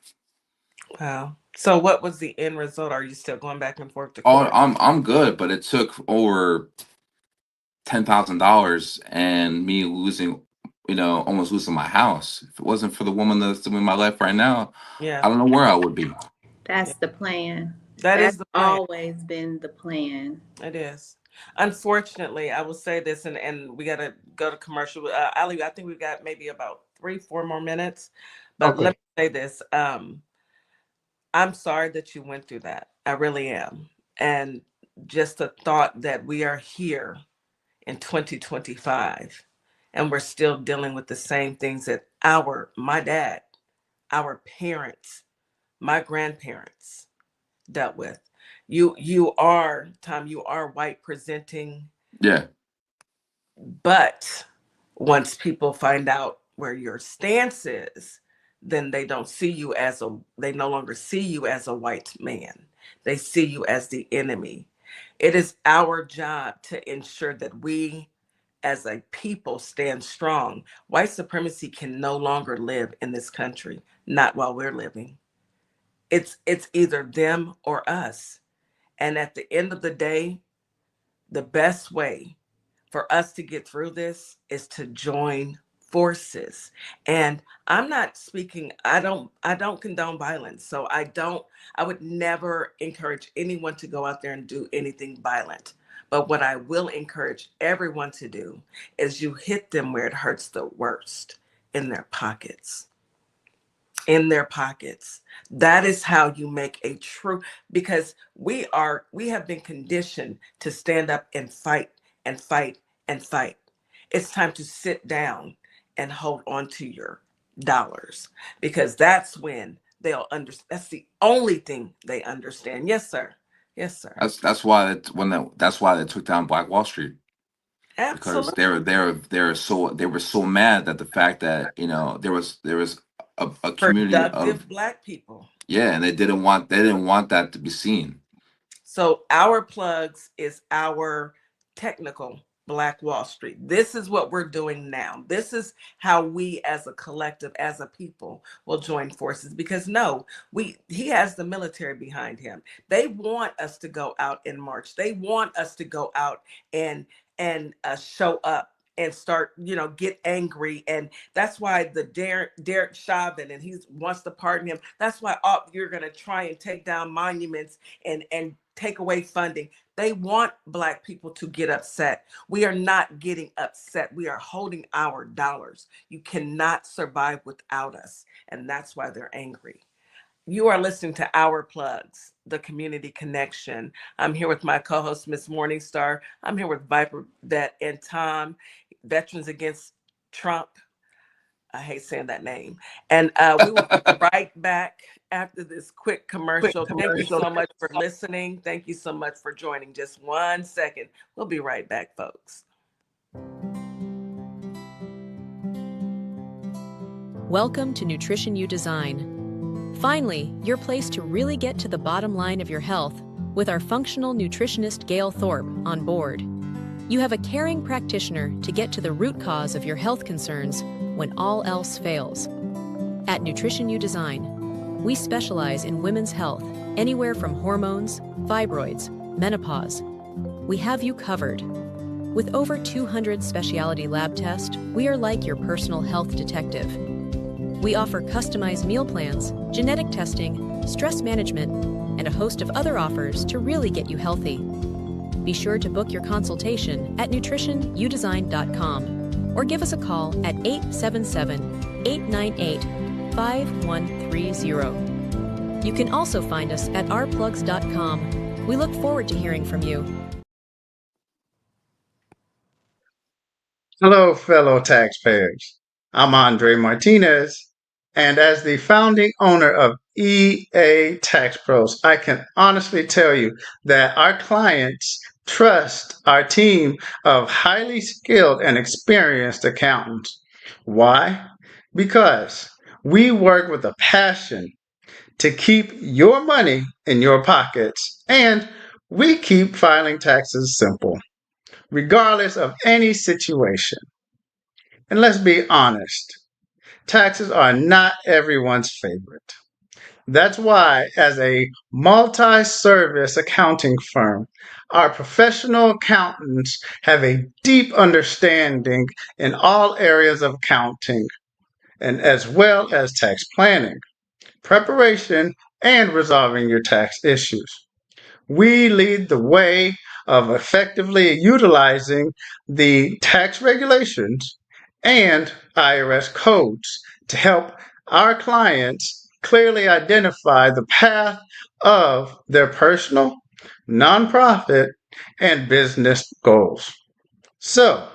Speaker 2: wow. So what was the end result? Are you still going back and forth to
Speaker 7: Oh,
Speaker 2: court?
Speaker 7: I'm good, but it took over $10,000 and me losing, almost losing my house. If it wasn't for the woman that's in my life right now, I don't know where I would be.
Speaker 3: That's the plan.
Speaker 2: That's
Speaker 3: the plan. Always been the plan.
Speaker 2: It is. Unfortunately, I will say this, and we got to go to commercial. Ali, I think we've got maybe about 3-4 more minutes, but
Speaker 6: Okay.
Speaker 2: let me say this. I'm sorry that you went through that. I really am. And just the thought that we are here in 2025 and we're still dealing with the same things that my dad, our parents, my grandparents dealt with. You are, Tom, you are white presenting.
Speaker 7: Yeah.
Speaker 2: But once people find out where your stance is, then they no longer see you as a white man. They see you as the enemy. It is our job to ensure that we as a people stand strong. White supremacy can no longer live in this country, not while we're living. It's either them or us. And at the end of the day, the best way for us to get through this is to join forces. And I'm not speaking, I don't condone violence. So I would never encourage anyone to go out there and do anything violent. But what I will encourage everyone to do is you hit them where it hurts the worst, in their pockets. In their pockets. That is how you make a true, because we have been conditioned to stand up and fight and fight and fight. It's time to sit down and hold on to your dollars, because that's when they'll understand. That's the only thing they understand. Yes, sir. Yes, sir.
Speaker 7: That's why that's why they took down Black Wall Street, because
Speaker 2: Absolutely.
Speaker 7: they were so mad that the fact that there was a community
Speaker 2: Productive
Speaker 7: of
Speaker 2: Black people.
Speaker 7: and they didn't want that to be seen.
Speaker 2: So our plugs is our technical Black Wall Street. This is what we're doing now. This is how we as a collective, as a people, will join forces, because he has the military behind him. They want us to go out and march. They want us to go out and show up and start, get angry. And that's why the Derek Chauvin, and he wants to pardon him. That's why you're going to try and take down monuments and take away funding. They want Black people to get upset. We are not getting upset. We are holding our dollars. You cannot survive without us. And that's why they're angry. You are listening to Our Plugs, the community connection. I'm here with my co-host, Miss Morningstar. I'm here with Viper Vet and Tom, Veterans Against Trump. I hate saying that name. And we will be right back after this quick commercial. Thank you so much for listening. Thank you so much for joining. Just 1 second. We'll be right back, folks.
Speaker 8: Welcome to Nutrition You Design. Finally, your place to really get to the bottom line of your health with our functional nutritionist Gail Thorpe on board. You have a caring practitioner to get to the root cause of your health concerns when all else fails. At Nutrition You Design, we specialize in women's health, anywhere from hormones, fibroids, menopause. We have you covered. With over 200 specialty lab tests, we are like your personal health detective. We offer customized meal plans, genetic testing, stress management, and a host of other offers to really get you healthy. Be sure to book your consultation at nutritionyoudesign.com or give us a call at 877-898-5130. You can also find us at ourplugs.com. We look forward to hearing from you.
Speaker 9: Hello, fellow taxpayers. I'm Andre Martinez, and as the founding owner of EA Tax Pros, I can honestly tell you that our clients trust our team of highly skilled and experienced accountants. Why? Because we work with a passion to keep your money in your pockets, and we keep filing taxes simple, regardless of any situation. And let's be honest, taxes are not everyone's favorite. That's why, as a multi-service accounting firm, our professional accountants have a deep understanding in all areas of accounting, and as well as tax planning, preparation, and resolving your tax issues. We lead the way of effectively utilizing the tax regulations and IRS codes to help our clients clearly identify the path of their personal, nonprofit, and business goals. So,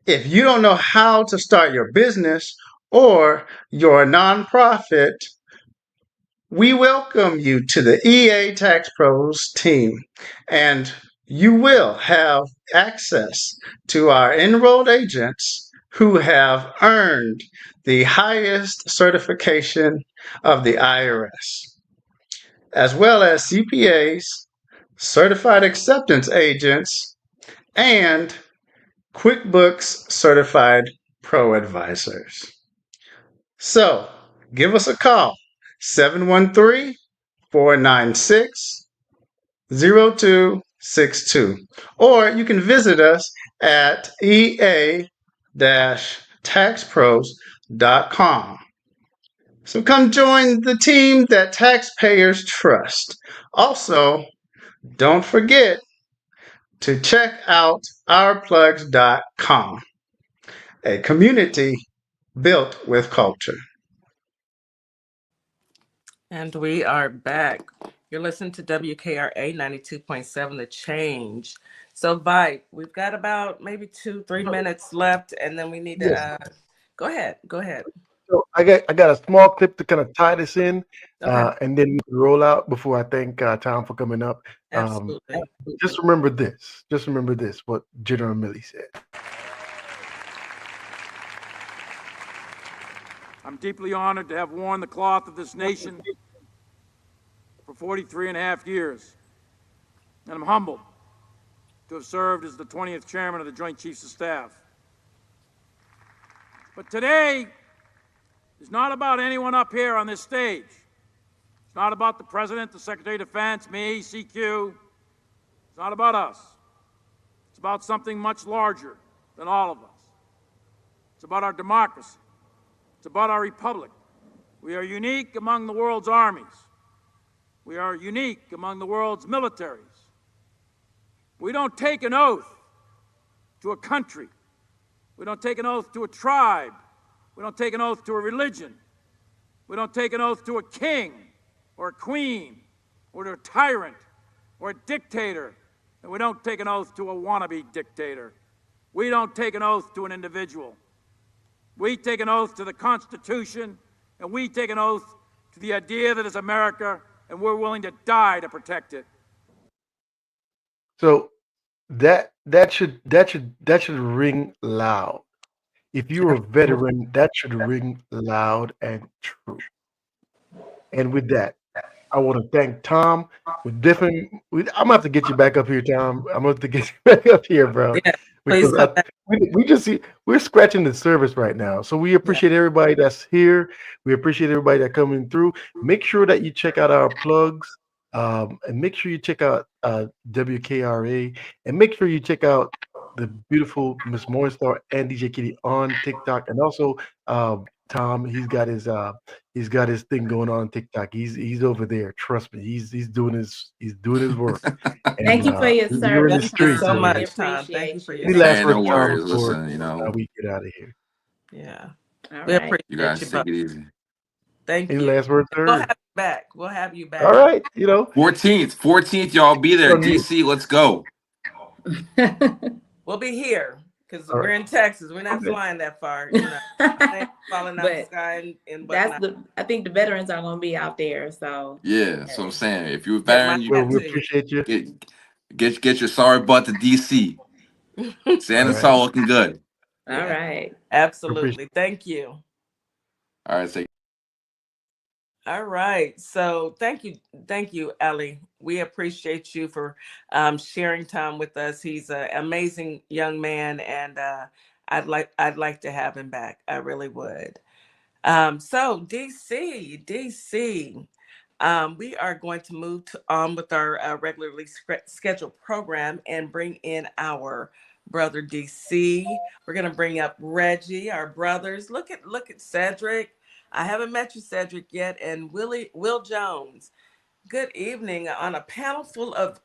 Speaker 9: if you don't know how to start your business or your nonprofit, we welcome you to the EA Tax Pros team, and you will have access to our enrolled agents who have earned the highest certification of the IRS, as well as CPAs, certified acceptance agents, and QuickBooks certified pro advisors. So give us a call, 713-496-0262, or you can visit us at ea-taxpros.com. taxpros.com. So come join the team that taxpayers trust. Also, don't forget to check out ourplugs.com, a community built with culture.
Speaker 2: And we are back. You're listening to WKRA 92.7 The Change. So, Vi, we've got about maybe 2-3 minutes left, and then we need to go ahead.
Speaker 6: So I got a small clip to kind of tie this in,
Speaker 2: Okay.
Speaker 6: and then we can roll out before I thank Tom for coming up.
Speaker 2: Absolutely.
Speaker 6: Just remember this. Just remember this. What General Milley said.
Speaker 10: I'm deeply honored to have worn the cloth of this nation for 43 and a half years, and I'm humbled to have served as the 20th chairman of the Joint Chiefs of Staff. But today is not about anyone up here on this stage. It's not about the President, the Secretary of Defense, me, CQ. It's not about us. It's about something much larger than all of us. It's about our democracy. It's about our republic. We are unique among the world's armies. We are unique among the world's militaries. We don't take an oath to a country. We don't take an oath to a tribe. We don't take an oath to a religion. We don't take an oath to a king or a queen or to a tyrant or a dictator. And we don't take an oath to a wannabe dictator. We don't take an oath to an individual. We take an oath to the Constitution, and we take an oath to the idea that is America, and we're willing to die to protect it.
Speaker 6: So that should ring loud. If you're a veteran, that should ring loud and true. And with that, I want to thank Tom. I'm gonna have to get you back up here, Tom. I'm gonna have to get you back up here, bro.
Speaker 2: Yeah, please
Speaker 6: Because
Speaker 2: come back.
Speaker 6: we just see we're scratching the surface right now. So we appreciate everybody that's here. We appreciate everybody that coming through. Make sure that you check out our plugs, and make sure you check out WKRA, and make sure you check out the beautiful Miss Morningstar and DJ Kitty on TikTok, and also Tom. He's got his thing going on TikTok. He's over there. Trust me, he's doing his work.
Speaker 3: Thank you for your
Speaker 6: you're in the
Speaker 3: service,
Speaker 6: streets,
Speaker 2: so
Speaker 3: Tom.
Speaker 6: man.
Speaker 2: much, Tom. Thank you
Speaker 3: Appreciate
Speaker 2: for
Speaker 3: you.
Speaker 2: your
Speaker 6: Any last
Speaker 7: Hey,
Speaker 6: words,
Speaker 7: no
Speaker 6: Tom,
Speaker 7: worries.
Speaker 6: before
Speaker 7: Listen,
Speaker 6: we get out of here?
Speaker 2: Yeah.
Speaker 3: All
Speaker 2: We
Speaker 3: right.
Speaker 2: appreciate
Speaker 7: you guys
Speaker 2: you,
Speaker 7: take
Speaker 2: brother.
Speaker 7: it easy.
Speaker 2: Thank
Speaker 6: Any
Speaker 2: you.
Speaker 6: last words,
Speaker 2: We'll
Speaker 6: sir?
Speaker 2: have you back. We'll have you back.
Speaker 6: All right,
Speaker 7: 14th, y'all be there.
Speaker 6: On you.
Speaker 7: DC, let's go.
Speaker 2: We'll be here because
Speaker 6: All
Speaker 2: we're
Speaker 6: right.
Speaker 2: in Texas. We're not
Speaker 6: Okay.
Speaker 2: flying that far. You know, planes falling out the
Speaker 3: But
Speaker 2: sky and
Speaker 3: that's
Speaker 2: whatnot.
Speaker 3: I think the veterans are going to be out there. So
Speaker 7: Yeah, so I'm saying, if you're a
Speaker 2: Get my
Speaker 7: veteran,
Speaker 6: Well,
Speaker 2: hat
Speaker 6: we
Speaker 2: to you.
Speaker 6: appreciate you.
Speaker 7: get your sorry butt to DC. San
Speaker 6: All
Speaker 7: Antonio
Speaker 6: right.
Speaker 7: looking good.
Speaker 3: all
Speaker 2: Yeah.
Speaker 3: right.
Speaker 2: Absolutely. Thank you.
Speaker 7: All right, so
Speaker 2: All right. So thank you, Ellie. We appreciate you for sharing time with us. He's an amazing young man, and I'd like to have him back. I really would. So DC, we are going to move on with our regularly scheduled program and bring in our brother DC. We're gonna bring up Reggie, our brothers. Look at Cedric. I haven't met you, Cedric, yet, and Will Jones. Good evening on a panel full of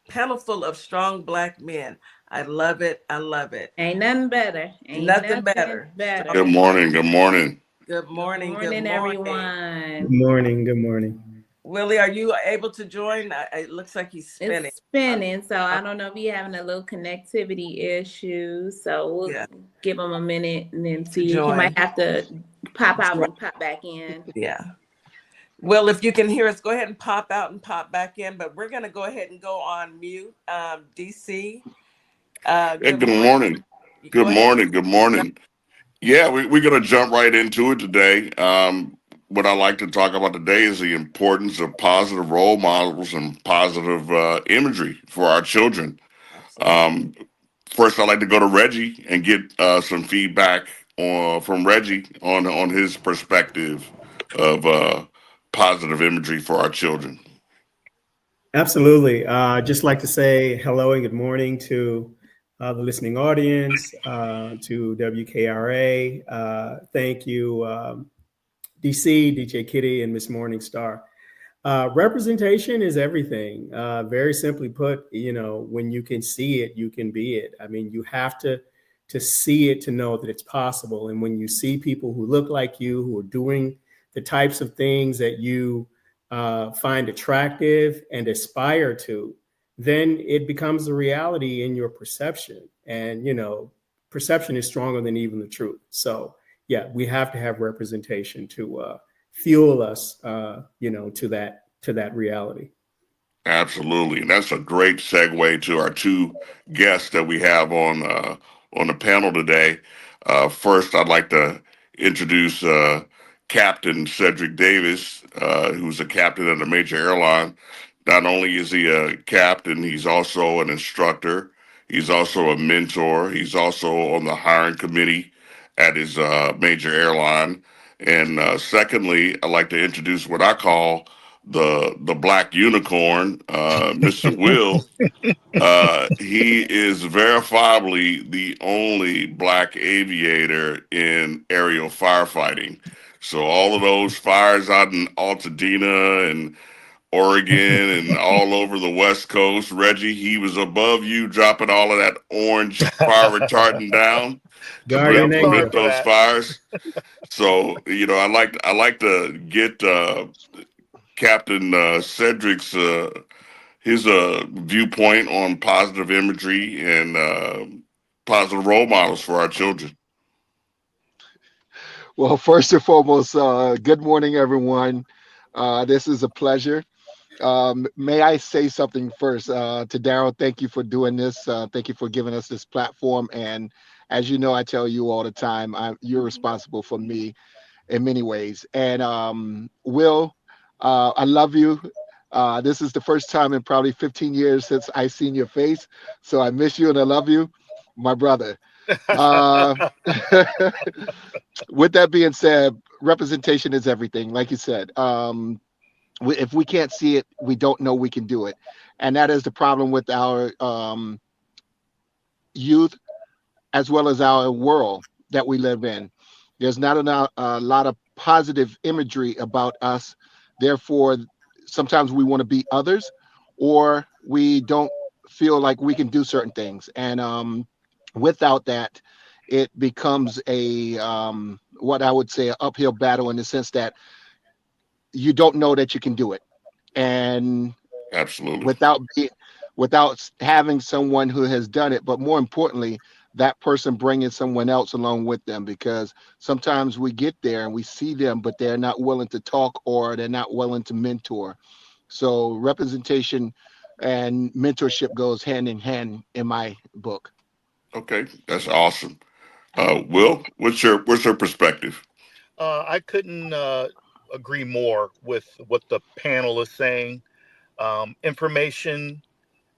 Speaker 2: panel full of strong Black men. I love it. I love it.
Speaker 3: Ain't nothing better. Ain't
Speaker 2: Nothing better.
Speaker 11: Good morning. Good morning.
Speaker 2: Good morning.
Speaker 3: Good morning, everyone.
Speaker 12: Good morning. Good morning.
Speaker 2: Willie, are you able to join? It looks like he's spinning.
Speaker 3: It's spinning, so I don't know if you're having a little connectivity issue. So we'll give him a minute and then see. He might have to pop out and pop back in.
Speaker 2: Yeah. Well, if you can hear us, go ahead and pop out and pop back in. But we're going to go ahead and go on mute. DC.
Speaker 11: Good morning. Good morning. Good morning. Yeah, we're going to jump right into it today. What I like to talk about today is the importance of positive role models and positive imagery for our children. First, I'd like to go to Reggie and get some feedback from Reggie on his perspective of positive imagery for our children.
Speaker 12: Absolutely. Just like to say hello and good morning to the listening audience, to WKRA. Thank you, DC, DJ Kitty, and Miss Morningstar. Representation is everything. Very simply put, when you can see it, you can be it. I mean, you have to see it to know that it's possible. And when you see people who look like you, who are doing the types of things that you find attractive and aspire to, then it becomes a reality in your perception. And, perception is stronger than even the truth. So, yeah, we have to have representation to fuel us, to that reality.
Speaker 11: Absolutely, and that's a great segue to our two guests that we have on the panel today. First, I'd like to introduce Captain Cedric Davis, who's a captain at a major airline. Not only is he a captain, he's also an instructor. He's also a mentor. He's also on the hiring committee at his major airline. And secondly, I'd like to introduce what I call the black unicorn, Mr. Will. He is verifiably the only black aviator in aerial firefighting. So all of those fires out in Altadena and Oregon and all over the West Coast, Reggie, he was above you, dropping all of that orange fire retardant down to prevent those fires. So I like to get Captain Cedric's his viewpoint on positive imagery and positive role models for our children.
Speaker 13: Well, first and foremost, good morning, everyone. This is a pleasure. May I say something first to Daryl? Thank you for doing this. Thank you for giving us this platform. And as you know, I tell you all the time, you're responsible for me in many ways. And Will, I love you. This is the first time in probably 15 years since I seen your face. So I miss you and I love you, my brother. With that being said, representation is everything. Like you said, if we can't see it, we don't know we can do it. And that is the problem with our youth as well as our world that we live in. There's not a lot of positive imagery about us. Therefore, sometimes we want to be others, or we don't feel like we can do certain things. And without that, it becomes a what I would say an uphill battle in the sense that you don't know that you can do it. And
Speaker 11: absolutely
Speaker 13: without having someone who has done it, but more importantly, that person bringing someone else along with them, because sometimes we get there and we see them, but they're not willing to talk or they're not willing to mentor. So representation and mentorship goes hand in hand in my book.
Speaker 11: Okay, that's awesome. Will, what's your perspective?
Speaker 14: I couldn't agree more with what the panel is saying. Information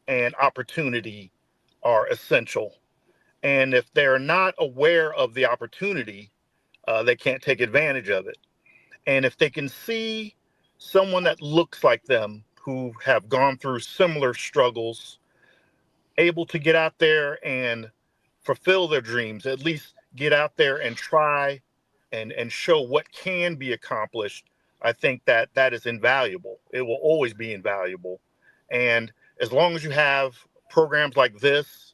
Speaker 14: and opportunity are essential. And if they're not aware of the opportunity, they can't take advantage of it. And if they can see someone that looks like them, who have gone through similar struggles, able to get out there and fulfill their dreams, at least get out there and try and show what can be accomplished, I think that is invaluable. It will always be invaluable. And as long as you have programs like this,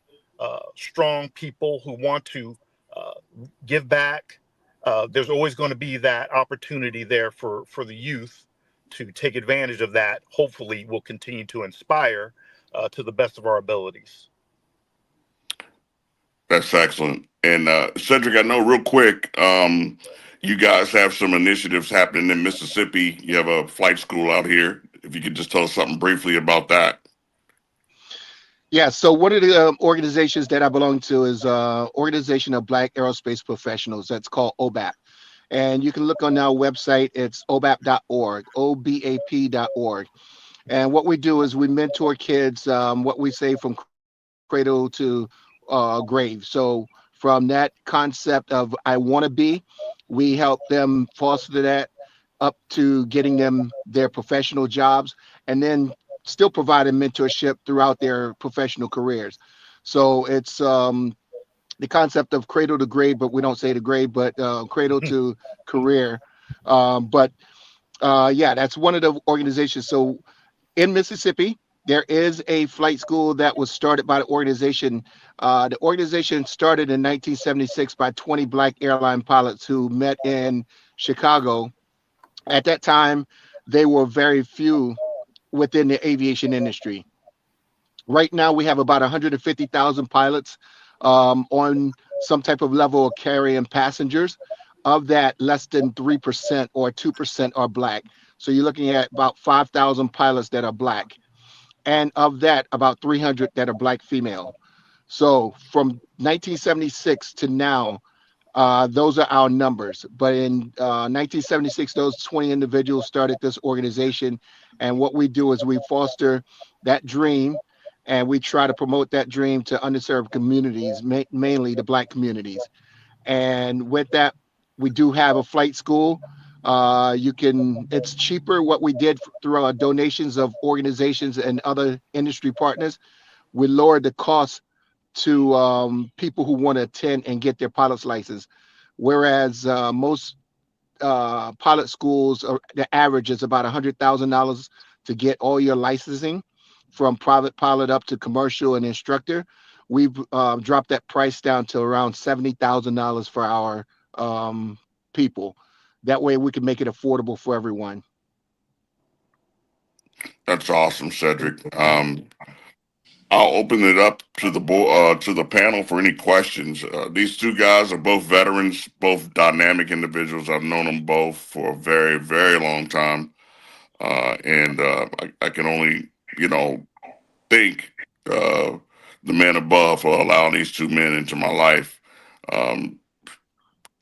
Speaker 14: strong people who want to give back, there's always going to be that opportunity there for the youth to take advantage of that. Hopefully we'll continue to inspire to the best of our abilities.
Speaker 11: That's excellent. And Cedric, I know real quick, you guys have some initiatives happening in Mississippi. You have a flight school out here. If you could just tell us something briefly about that.
Speaker 13: Yeah, so one of the organizations that I belong to is Organization of Black Aerospace Professionals. That's called OBAP. And you can look on our website. It's obap.org, obap.org. And what we do is we mentor kids, what we say from cradle to grave. So from that concept of I want to be, we help them foster that up to getting them their professional jobs, and then still providing mentorship throughout their professional careers. So it's the concept of cradle to grave, but we don't say to grave, but cradle to career. But yeah, that's one of the organizations. So in Mississippi, there is a flight school that was started by the organization. The organization started in 1976 by 20 Black airline pilots who met in Chicago. At that time, they were very few within the aviation industry. Right now, we have about 150,000 pilots on some type of level of carrying passengers. Of that, less than 3% or 2% are Black. So you're looking at about 5,000 pilots that are Black. And of that, about 300 that are Black female. So from 1976 to now, those are our numbers. But in 1976, those 20 individuals started this organization. And what we do is we foster that dream and we try to promote that dream to underserved communities, mainly the Black communities. And with that, we do have a flight school. It's cheaper what we did through our donations of organizations and other industry partners. We lowered the cost to people who want to attend and get their pilot's license. Whereas most pilot schools, the average is about $100,000 to get all your licensing from private pilot up to commercial and instructor. We've dropped that price down to around $70,000 for our people. That way we can make it affordable for everyone.
Speaker 11: That's awesome, Cedric. I'll open it up to the panel for any questions. These two guys are both veterans, both dynamic individuals. I've known them both for a very, very long time, and I can only, thank the man above for allowing these two men into my life.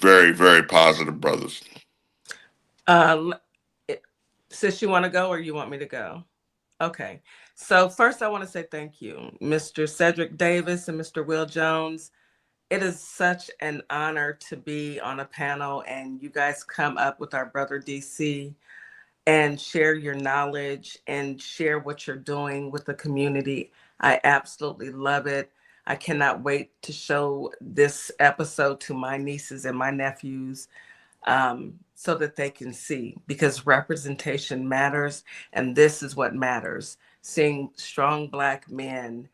Speaker 11: Very, very positive brothers.
Speaker 2: Sis, you want to go or you want me to go? Okay. So first I want to say thank you, Mr. Cedric Davis and Mr. Will Jones. It is such an honor to be on a panel and you guys come up with our brother DC and share your knowledge and share what you're doing with the community. I absolutely love it. I cannot wait to show this episode to my nieces and my nephews so that they can see, because representation matters, and this is what matters. Seeing strong Black men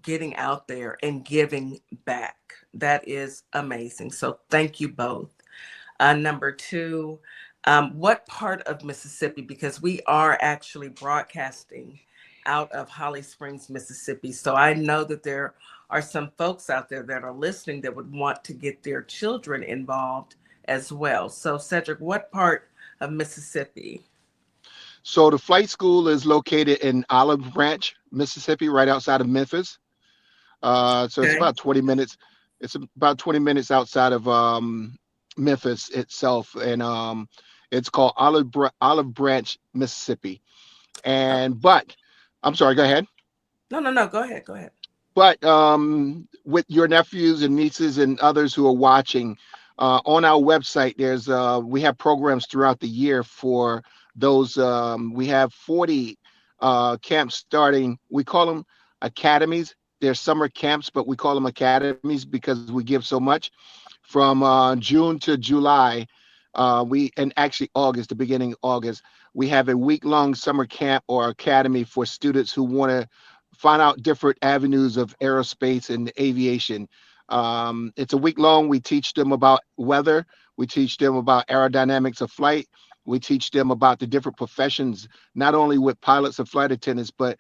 Speaker 2: getting out there and giving back. That is amazing. So thank you both. Number two, what part of Mississippi, because we are actually broadcasting out of Holly Springs, Mississippi. So I know that there are some folks out there that are listening that would want to get their children involved as well. So Cedric, what part of Mississippi?
Speaker 13: So the flight school is located in Olive Branch, Mississippi, right outside of Memphis. So it's about 20 minutes. It's about 20 minutes outside of Memphis itself. And it's called Olive Branch, Mississippi. But I'm sorry, go ahead.
Speaker 2: No, go ahead.
Speaker 13: But with your nephews and nieces and others who are watching, on our website, we have programs throughout the year for those. We have 40 camps starting. We call them academies. They're summer camps, but we call them academies because we give so much. From June to July, and actually August, the beginning of August, we have a week-long summer camp or academy for students who want to find out different avenues of aerospace and aviation. It's a week long. We teach them about weather. We teach them about aerodynamics of flight. We teach them about the different professions, not only with pilots and flight attendants, but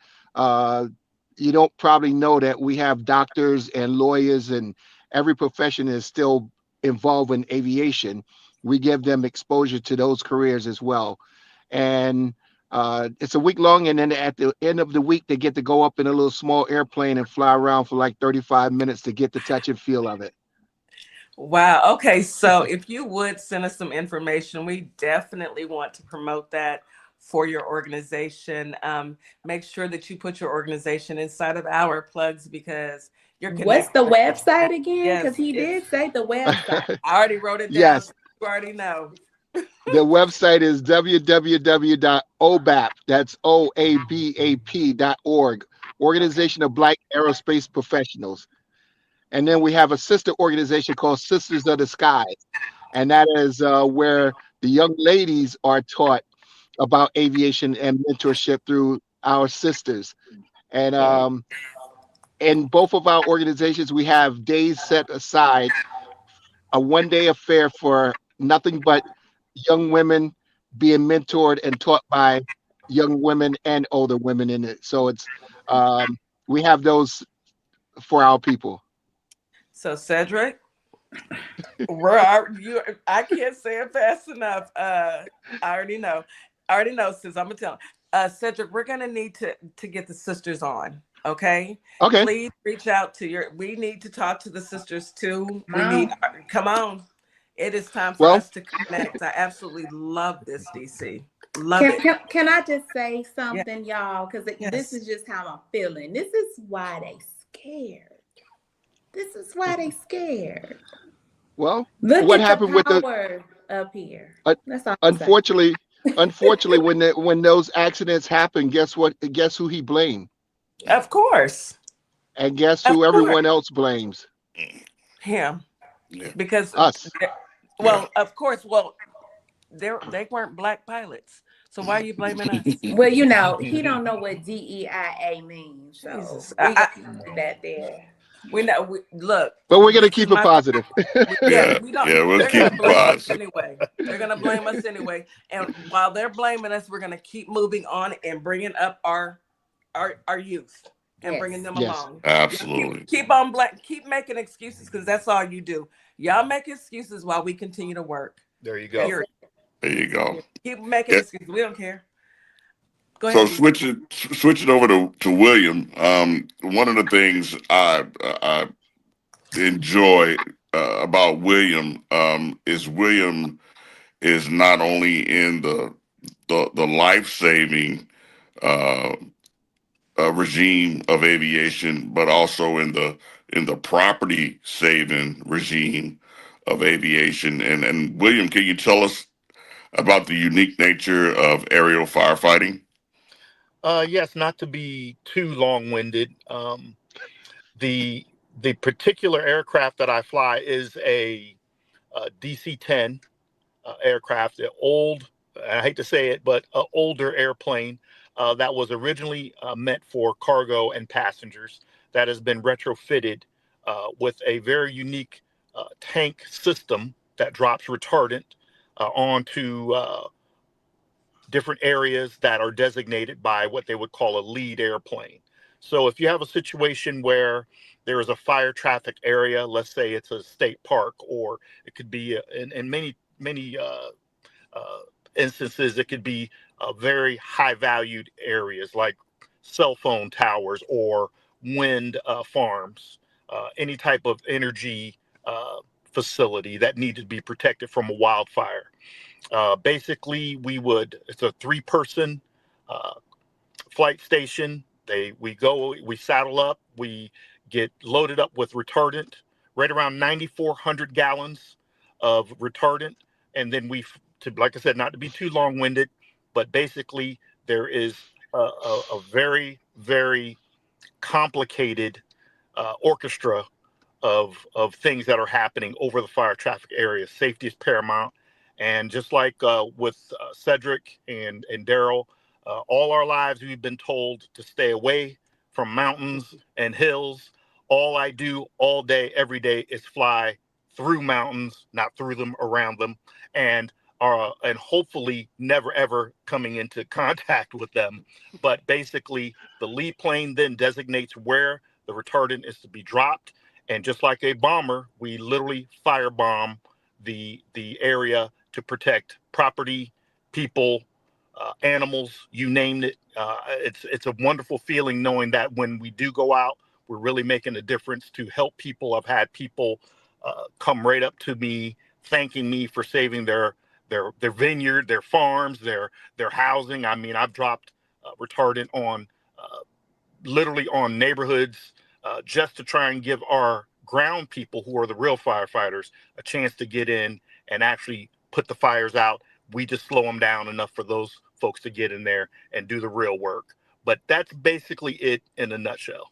Speaker 13: you don't probably know that we have doctors and lawyers, and every profession is still involved in aviation. We give them exposure to those careers as well. And it's a week long, and then at the end of the week, they get to go up in a little small airplane and fly around for like 35 minutes to get the touch and feel of it.
Speaker 2: Wow. Okay. So if you would send us some information, we definitely want to promote that for your organization. Make sure that you put your organization inside of Our Plugs, because you're connected.
Speaker 3: What's the website again? Because he did say the website.
Speaker 2: I already wrote it down.
Speaker 13: Yes.
Speaker 2: You already know.
Speaker 13: The website is www.obap, that's OABAP.org, Organization of Black Aerospace Professionals. And then we have a sister organization called Sisters of the Skies. And that is where the young ladies are taught about aviation and mentorship through our sisters. And in both of our organizations, we have days set aside, a 1 day affair for nothing but young women being mentored and taught by young women and older women in it. So it's we have those for our people.
Speaker 2: So Cedric, where are you? I can't say it fast enough. I already know. Sis. I'm gonna tell. Cedric, we're gonna need to get the sisters on. Okay.
Speaker 13: Okay.
Speaker 2: Please reach out to your. We need to talk to the sisters too.
Speaker 3: Come
Speaker 2: Come on. It is time for us to connect. I absolutely love this, DC. Love it.
Speaker 3: Can I just say something, y'all? Because this is just how I'm feeling. This is why they scared. This is why they scared.
Speaker 13: Well,
Speaker 3: look
Speaker 13: what
Speaker 3: at
Speaker 13: happened
Speaker 3: the
Speaker 13: with the
Speaker 3: power up here? That's all.
Speaker 13: unfortunately, when those accidents happen, guess what? Guess who he blamed?
Speaker 2: Of course.
Speaker 13: And guess who everyone else blames?
Speaker 2: Him.
Speaker 11: Yeah.
Speaker 2: Because
Speaker 13: us.
Speaker 2: Well, of course. Well, they weren't Black pilots. So why are you blaming us?
Speaker 3: Well, you know, he don't know what DEIA means. So
Speaker 2: Jesus.
Speaker 3: we that there.
Speaker 2: We know. Look,
Speaker 13: but we're gonna keep it positive.
Speaker 2: We don't.
Speaker 11: We'll
Speaker 2: they're
Speaker 11: keep
Speaker 2: gonna
Speaker 11: it
Speaker 2: blame us
Speaker 11: positive.
Speaker 2: anyway. They're gonna blame us anyway. And while they're blaming us, we're gonna keep moving on and bringing up our youth and bringing them along.
Speaker 11: Absolutely.
Speaker 2: Keep making excuses because that's all you do. Y'all make excuses while we continue to work.
Speaker 14: There you go.
Speaker 11: There you go.
Speaker 2: Keep making excuses. We don't care. Go
Speaker 11: so
Speaker 2: ahead.
Speaker 11: switching over to William. One of the things I enjoy about William is William is not only in the life-saving regime of aviation, but also in the property-saving regime of aviation. And William, can you tell us about the unique nature of aerial firefighting?
Speaker 14: Yes, not to be too long-winded. The particular aircraft that I fly is a DC-10 aircraft, an old, I hate to say it, but an older airplane that was originally meant for cargo and passengers that has been retrofitted with a very unique tank system that drops retardant onto different areas that are designated by what they would call a lead airplane. So if you have a situation where there is a fire traffic area, let's say it's a state park, or it could be in many instances, it could be very high valued areas like cell phone towers or wind farms, any type of energy facility that needed to be protected from a wildfire. Basically, it's a 3-person flight station. We saddle up, we get loaded up with retardant, right around 9,400 gallons of retardant. And then like I said, not to be too long-winded, but basically there is a very, very complicated orchestra of things that are happening over the fire traffic area. Safety is paramount. And just like with Cedric and Daryl, all our lives we've been told to stay away from mountains and hills. All I do all day, every day is fly through mountains, not through them, around them, and hopefully never ever coming into contact with them. But basically, the lead plane then designates where the retardant is to be dropped, and just like a bomber, we literally firebomb the area to protect property, people, animals, you named it. It's a wonderful feeling knowing that when we do go out, we're really making a difference to help people. I've had people come right up to me, thanking me for saving their vineyard, their farms, their housing. I mean, I've dropped retardant on literally on neighborhoods just to try and give our ground people, who are the real firefighters, a chance to get in and actually put the fires out. We just slow them down enough for those folks to get in there and do the real work. But that's basically it in a nutshell.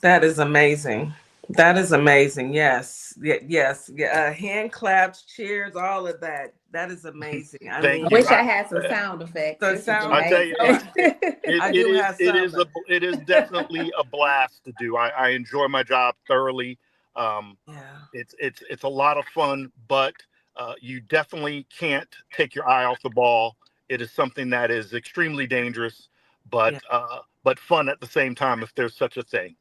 Speaker 2: That is amazing. That is amazing. Yes. Yes. Yeah. Hand claps, cheers, all of that. That is amazing. I
Speaker 14: Thank
Speaker 2: mean,
Speaker 3: I
Speaker 14: you.
Speaker 3: wish I had some sound effects.
Speaker 2: so it
Speaker 3: This is
Speaker 2: sounds,
Speaker 14: I tell you,
Speaker 3: amazing.
Speaker 2: I do have some, but
Speaker 14: it is definitely a blast to do. I enjoy my job thoroughly.
Speaker 2: yeah.
Speaker 14: It's a lot of fun, but you definitely can't take your eye off the ball. It is something that is extremely dangerous,
Speaker 2: Yeah.
Speaker 14: but fun at the same time, if there's such a thing.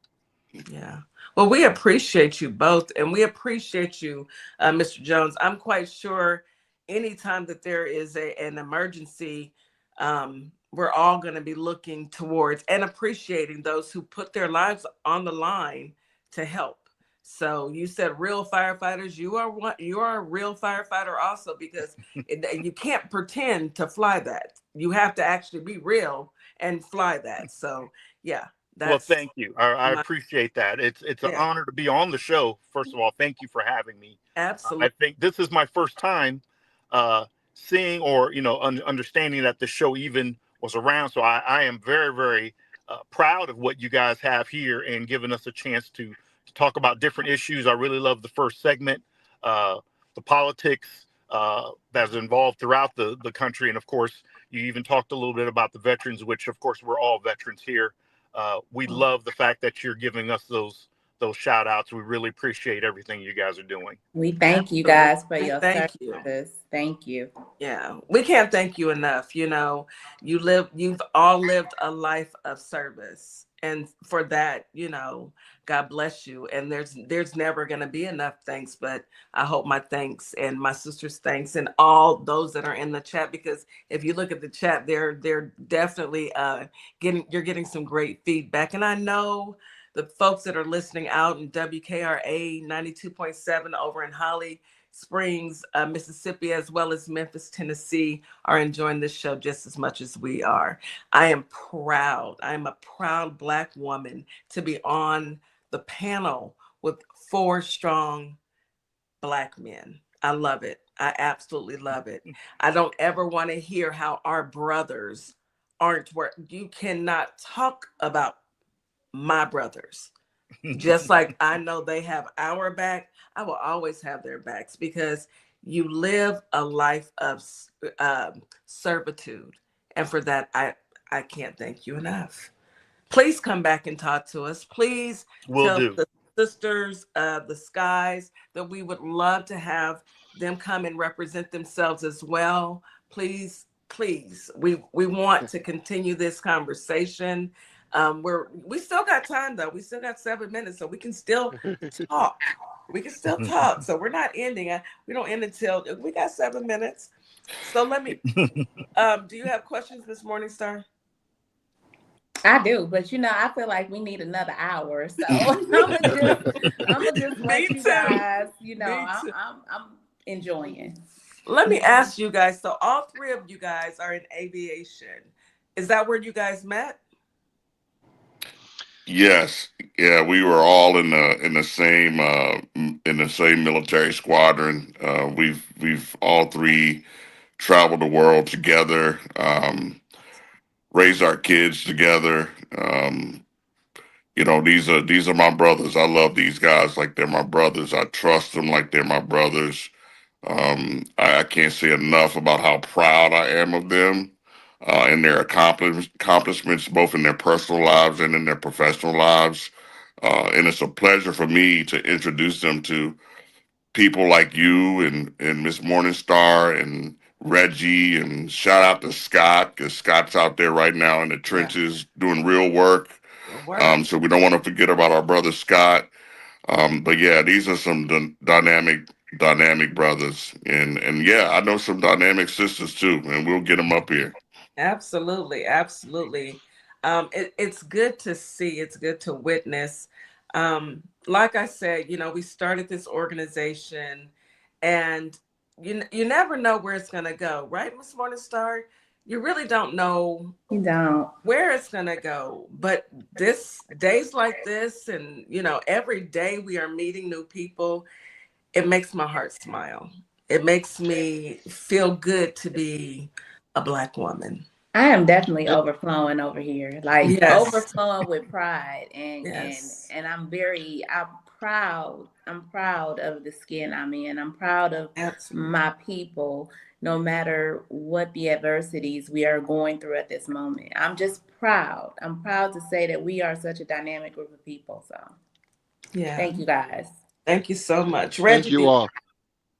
Speaker 2: Yeah. Well, we appreciate you both, and we appreciate you, Mr. Jones. I'm quite sure anytime that there is an emergency, we're all going to be looking towards and appreciating those who put their lives on the line to help. So you said real firefighters. You are one. You are a real firefighter also, because you can't pretend to fly that. You have to actually be real and fly that. So yeah,
Speaker 14: Well,
Speaker 2: that's
Speaker 14: thank you. I
Speaker 2: my,
Speaker 14: appreciate that. It's an
Speaker 2: yeah.
Speaker 14: honor to be on the show. First of all, thank you for having me. I
Speaker 2: Absolutely.
Speaker 14: think this is my first time uh, seeing or understanding that the show even was around. So I am very, very proud of what you guys have here and giving us a chance to talk about different issues. I really love the first segment, the politics that's involved throughout the country, and of course, you even talked a little bit about the veterans, which of course we're all veterans here. We love the fact that you're giving us those shout outs. We really appreciate everything you guys are doing.
Speaker 3: We thank you
Speaker 2: Absolutely.
Speaker 3: guys for your
Speaker 2: Thank you.
Speaker 3: services. Thank you.
Speaker 2: Yeah, we can't thank you enough. You know, you've all lived a life of service. And for that, God bless you. And there's never gonna be enough thanks, but I hope my thanks and my sister's thanks and all those that are in the chat, because if you look at the chat, they're definitely you're getting some great feedback. And I know the folks that are listening out in WKRA 92.7 over in Holly Springs, Mississippi, as well as Memphis, Tennessee, are enjoying this show just as much as we are. I am proud. I am a proud Black woman to be on the panel with 4 strong Black men. I love it. I absolutely love it. I don't ever want to hear how our brothers aren't where you cannot talk about my brothers. Just like I know they have our back, I will always have their backs, because you live a life of servitude. And for that, I can't thank you enough. Please come back and talk to us. Please
Speaker 14: Will do.
Speaker 2: the sisters of the skies that we would love to have them come and represent themselves as well. Please, we want to continue this conversation. We still got time though. We still got 7 minutes, so we can still talk. We can still talk. So we're not ending. We don't end until we got 7 minutes. So let me. Do you have questions this morning, Star?
Speaker 3: I do, but I feel like we need another hour. So I'm gonna just let you guys. I'm enjoying.
Speaker 2: Let me ask you guys. So all 3 of you guys are in aviation. Is that where you guys met?
Speaker 11: Yes, yeah, we were all in the same military squadron. We've all 3 traveled the world together, raised our kids together. These are my brothers. I love these guys like they're my brothers. I trust them like they're my brothers. I can't say enough about how proud I am of them and their accomplishments, both in their personal lives and in their professional lives. And it's a pleasure for me to introduce them to people like you and Miss Morningstar and Reggie, and shout out to Scott, because Scott's out there right now in the trenches doing real work. So we don't want to forget about our brother Scott. But yeah, these are some dynamic brothers, and yeah, I know some dynamic sisters too, and we'll get them up here.
Speaker 2: Absolutely, absolutely. It's good to see. It's good to witness. Like I said, we started this organization, and you never know where it's gonna go, right, Miss Morningstar? You really don't know where it's gonna go. But days like this, and every day we are meeting new people. It makes my heart smile. It makes me feel good to be a Black woman.
Speaker 3: I am definitely overflowing over here, like
Speaker 2: Yes.
Speaker 3: overflowing with pride, and
Speaker 2: Yes.
Speaker 3: I'm proud. I'm proud of the skin I'm in. I'm proud of
Speaker 2: Absolutely.
Speaker 3: my people, no matter what the adversities we are going through at this moment. I'm just proud. I'm proud to say that we are such a dynamic group of people. So
Speaker 2: Yeah.
Speaker 3: thank you guys.
Speaker 2: Thank you so much.
Speaker 13: Thank
Speaker 2: Reggie,
Speaker 13: you all.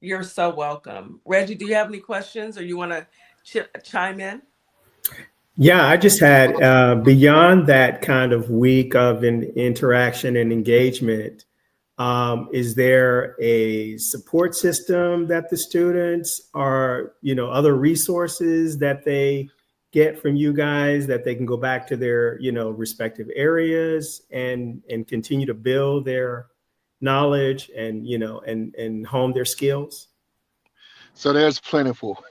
Speaker 2: you're so welcome. Reggie, do you have any questions or you want to chime in?
Speaker 12: Yeah, I just had beyond that kind of week of interaction and engagement, is there a support system that the students are, other resources that they get from you guys that they can go back to their, respective areas and continue to build their knowledge and, and hone their skills?
Speaker 13: So there's plentiful.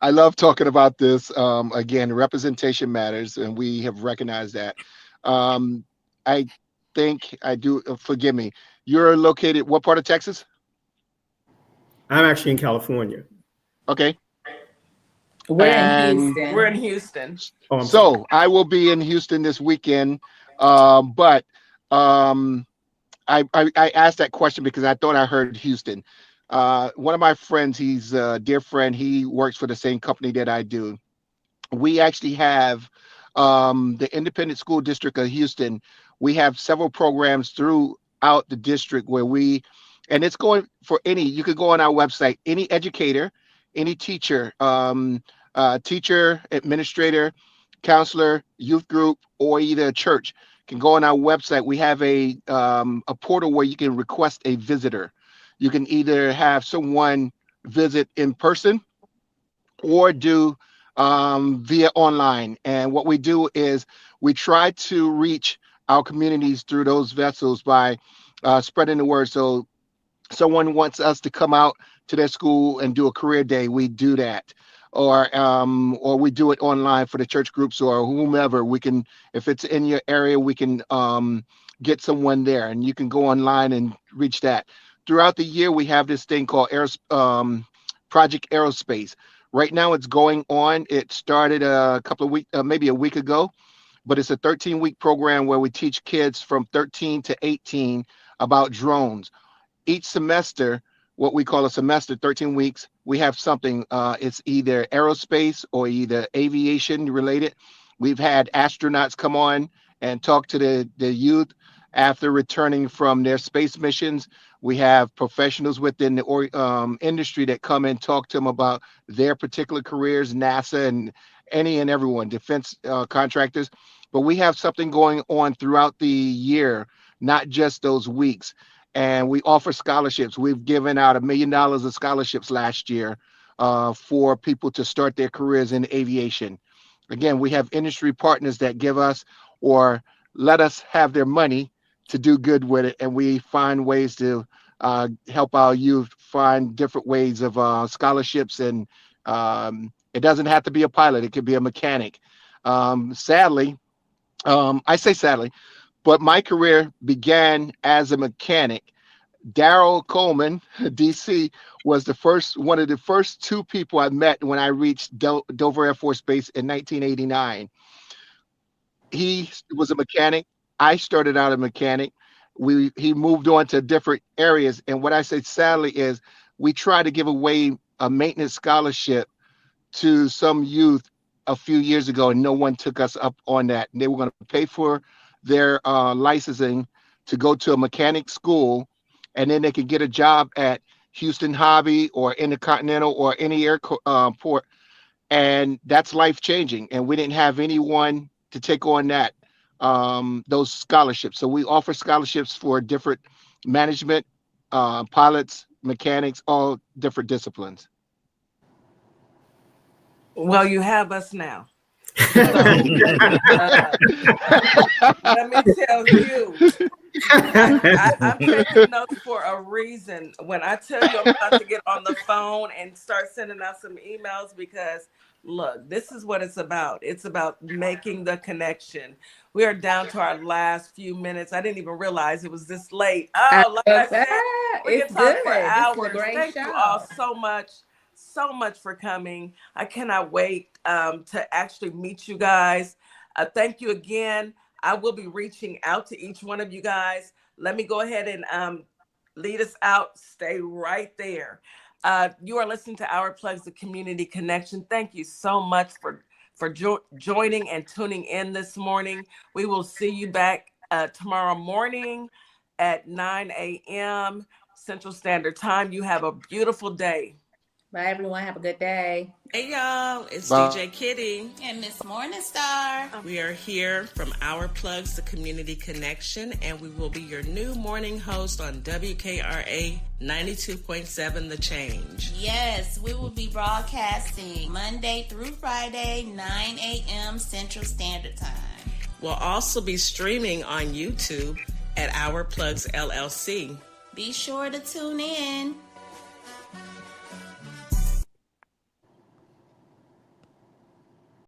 Speaker 13: I love talking about this. Again, representation matters, and we have recognized that. I think I do. Forgive me. You're located what part of Texas?
Speaker 12: I'm actually in California.
Speaker 13: Okay.
Speaker 3: We're in
Speaker 13: And
Speaker 3: Houston.
Speaker 2: We're in Houston.
Speaker 12: Oh, I'm sorry.
Speaker 13: so I will be in Houston this weekend. But I asked that question because I thought I heard Houston. One of my friends, he's a dear friend. He works for the same company that I do. We actually have the Independent School District of Houston. We have several programs throughout the district where and it's going for you could go on our website, any educator, any teacher, teacher, administrator, counselor, youth group, or either a church can go on our website. We have a portal where you can request a visitor. You can either have someone visit in person or do via online. And what we do is we try to reach our communities through those vessels by spreading the word. So someone wants us to come out to their school and do a career day, we do that. Or we do it online for the church groups or whomever. We can, if it's in your area, we can get someone there, and you can go online and reach that. Throughout the year, we have this thing called Project Aerospace. Right now, it's going on. It started a couple of weeks, maybe a week ago, but it's a 13-week program where we teach kids from 13 to 18 about drones. Each semester, what we call a semester, 13 weeks, we have something. It's either aerospace or either aviation related. We've had astronauts come on and talk to the youth after returning from their space missions. We have professionals within the industry that come and talk to them about their particular careers, NASA and any and everyone, defense contractors. But we have something going on throughout the year, not just those weeks. And we offer scholarships. We've given out $1 million of scholarships last year for people to start their careers in aviation. Again, we have industry partners that give us or let us have their money to do good with it. And we find ways to help our youth find different ways of scholarships. And it doesn't have to be a pilot. It could be a mechanic. Sadly, I say sadly, but my career began as a mechanic. Daryl Coleman, DC, was one of the first two people I met when I reached Dover Air Force Base in 1989. He was a mechanic. I started out a mechanic. He moved on to different areas. And what I say sadly is we try to give away a maintenance scholarship to some youth a few years ago, and no one took us up on that. And they were going to pay for their licensing to go to a mechanic school, and then they could get a job at Houston Hobby or Intercontinental or any airport. And that's life changing. And we didn't have anyone to take on those scholarships. So we offer scholarships for different management, pilots, mechanics, all different disciplines.
Speaker 2: Well, you have us now. So, let me tell you, I'm taking notes for a reason. When I tell you I'm about to get on the phone and start sending out some emails, because look, this is what it's about. It's about making the connection. We are down to our last few minutes. I didn't even realize it was this late. Oh, like I said, we can talk for hours. Thank you all so much for coming. I cannot wait to actually meet you guys. Thank you again. I will be reaching out to each one of you guys. Let me go ahead and lead us out. Stay right there. You are listening to Our Plugs, the Community Connection. Thank you so much for joining and tuning in this morning. We will see you back tomorrow morning at 9 a.m. Central Standard Time. You have a beautiful day.
Speaker 3: Bye, everyone. Have a good day.
Speaker 2: Hey, y'all. It's
Speaker 13: Bye.
Speaker 2: DJ Kitty.
Speaker 1: And Miss Morningstar.
Speaker 2: We are here from Our Plugs, the Community Connection, and we will be your new morning host on WKRA 92.7 The Change.
Speaker 1: Yes, we will be broadcasting Monday through Friday, 9 a.m. Central Standard Time.
Speaker 2: We'll also be streaming on YouTube at Our Plugs LLC.
Speaker 1: Be sure to tune in.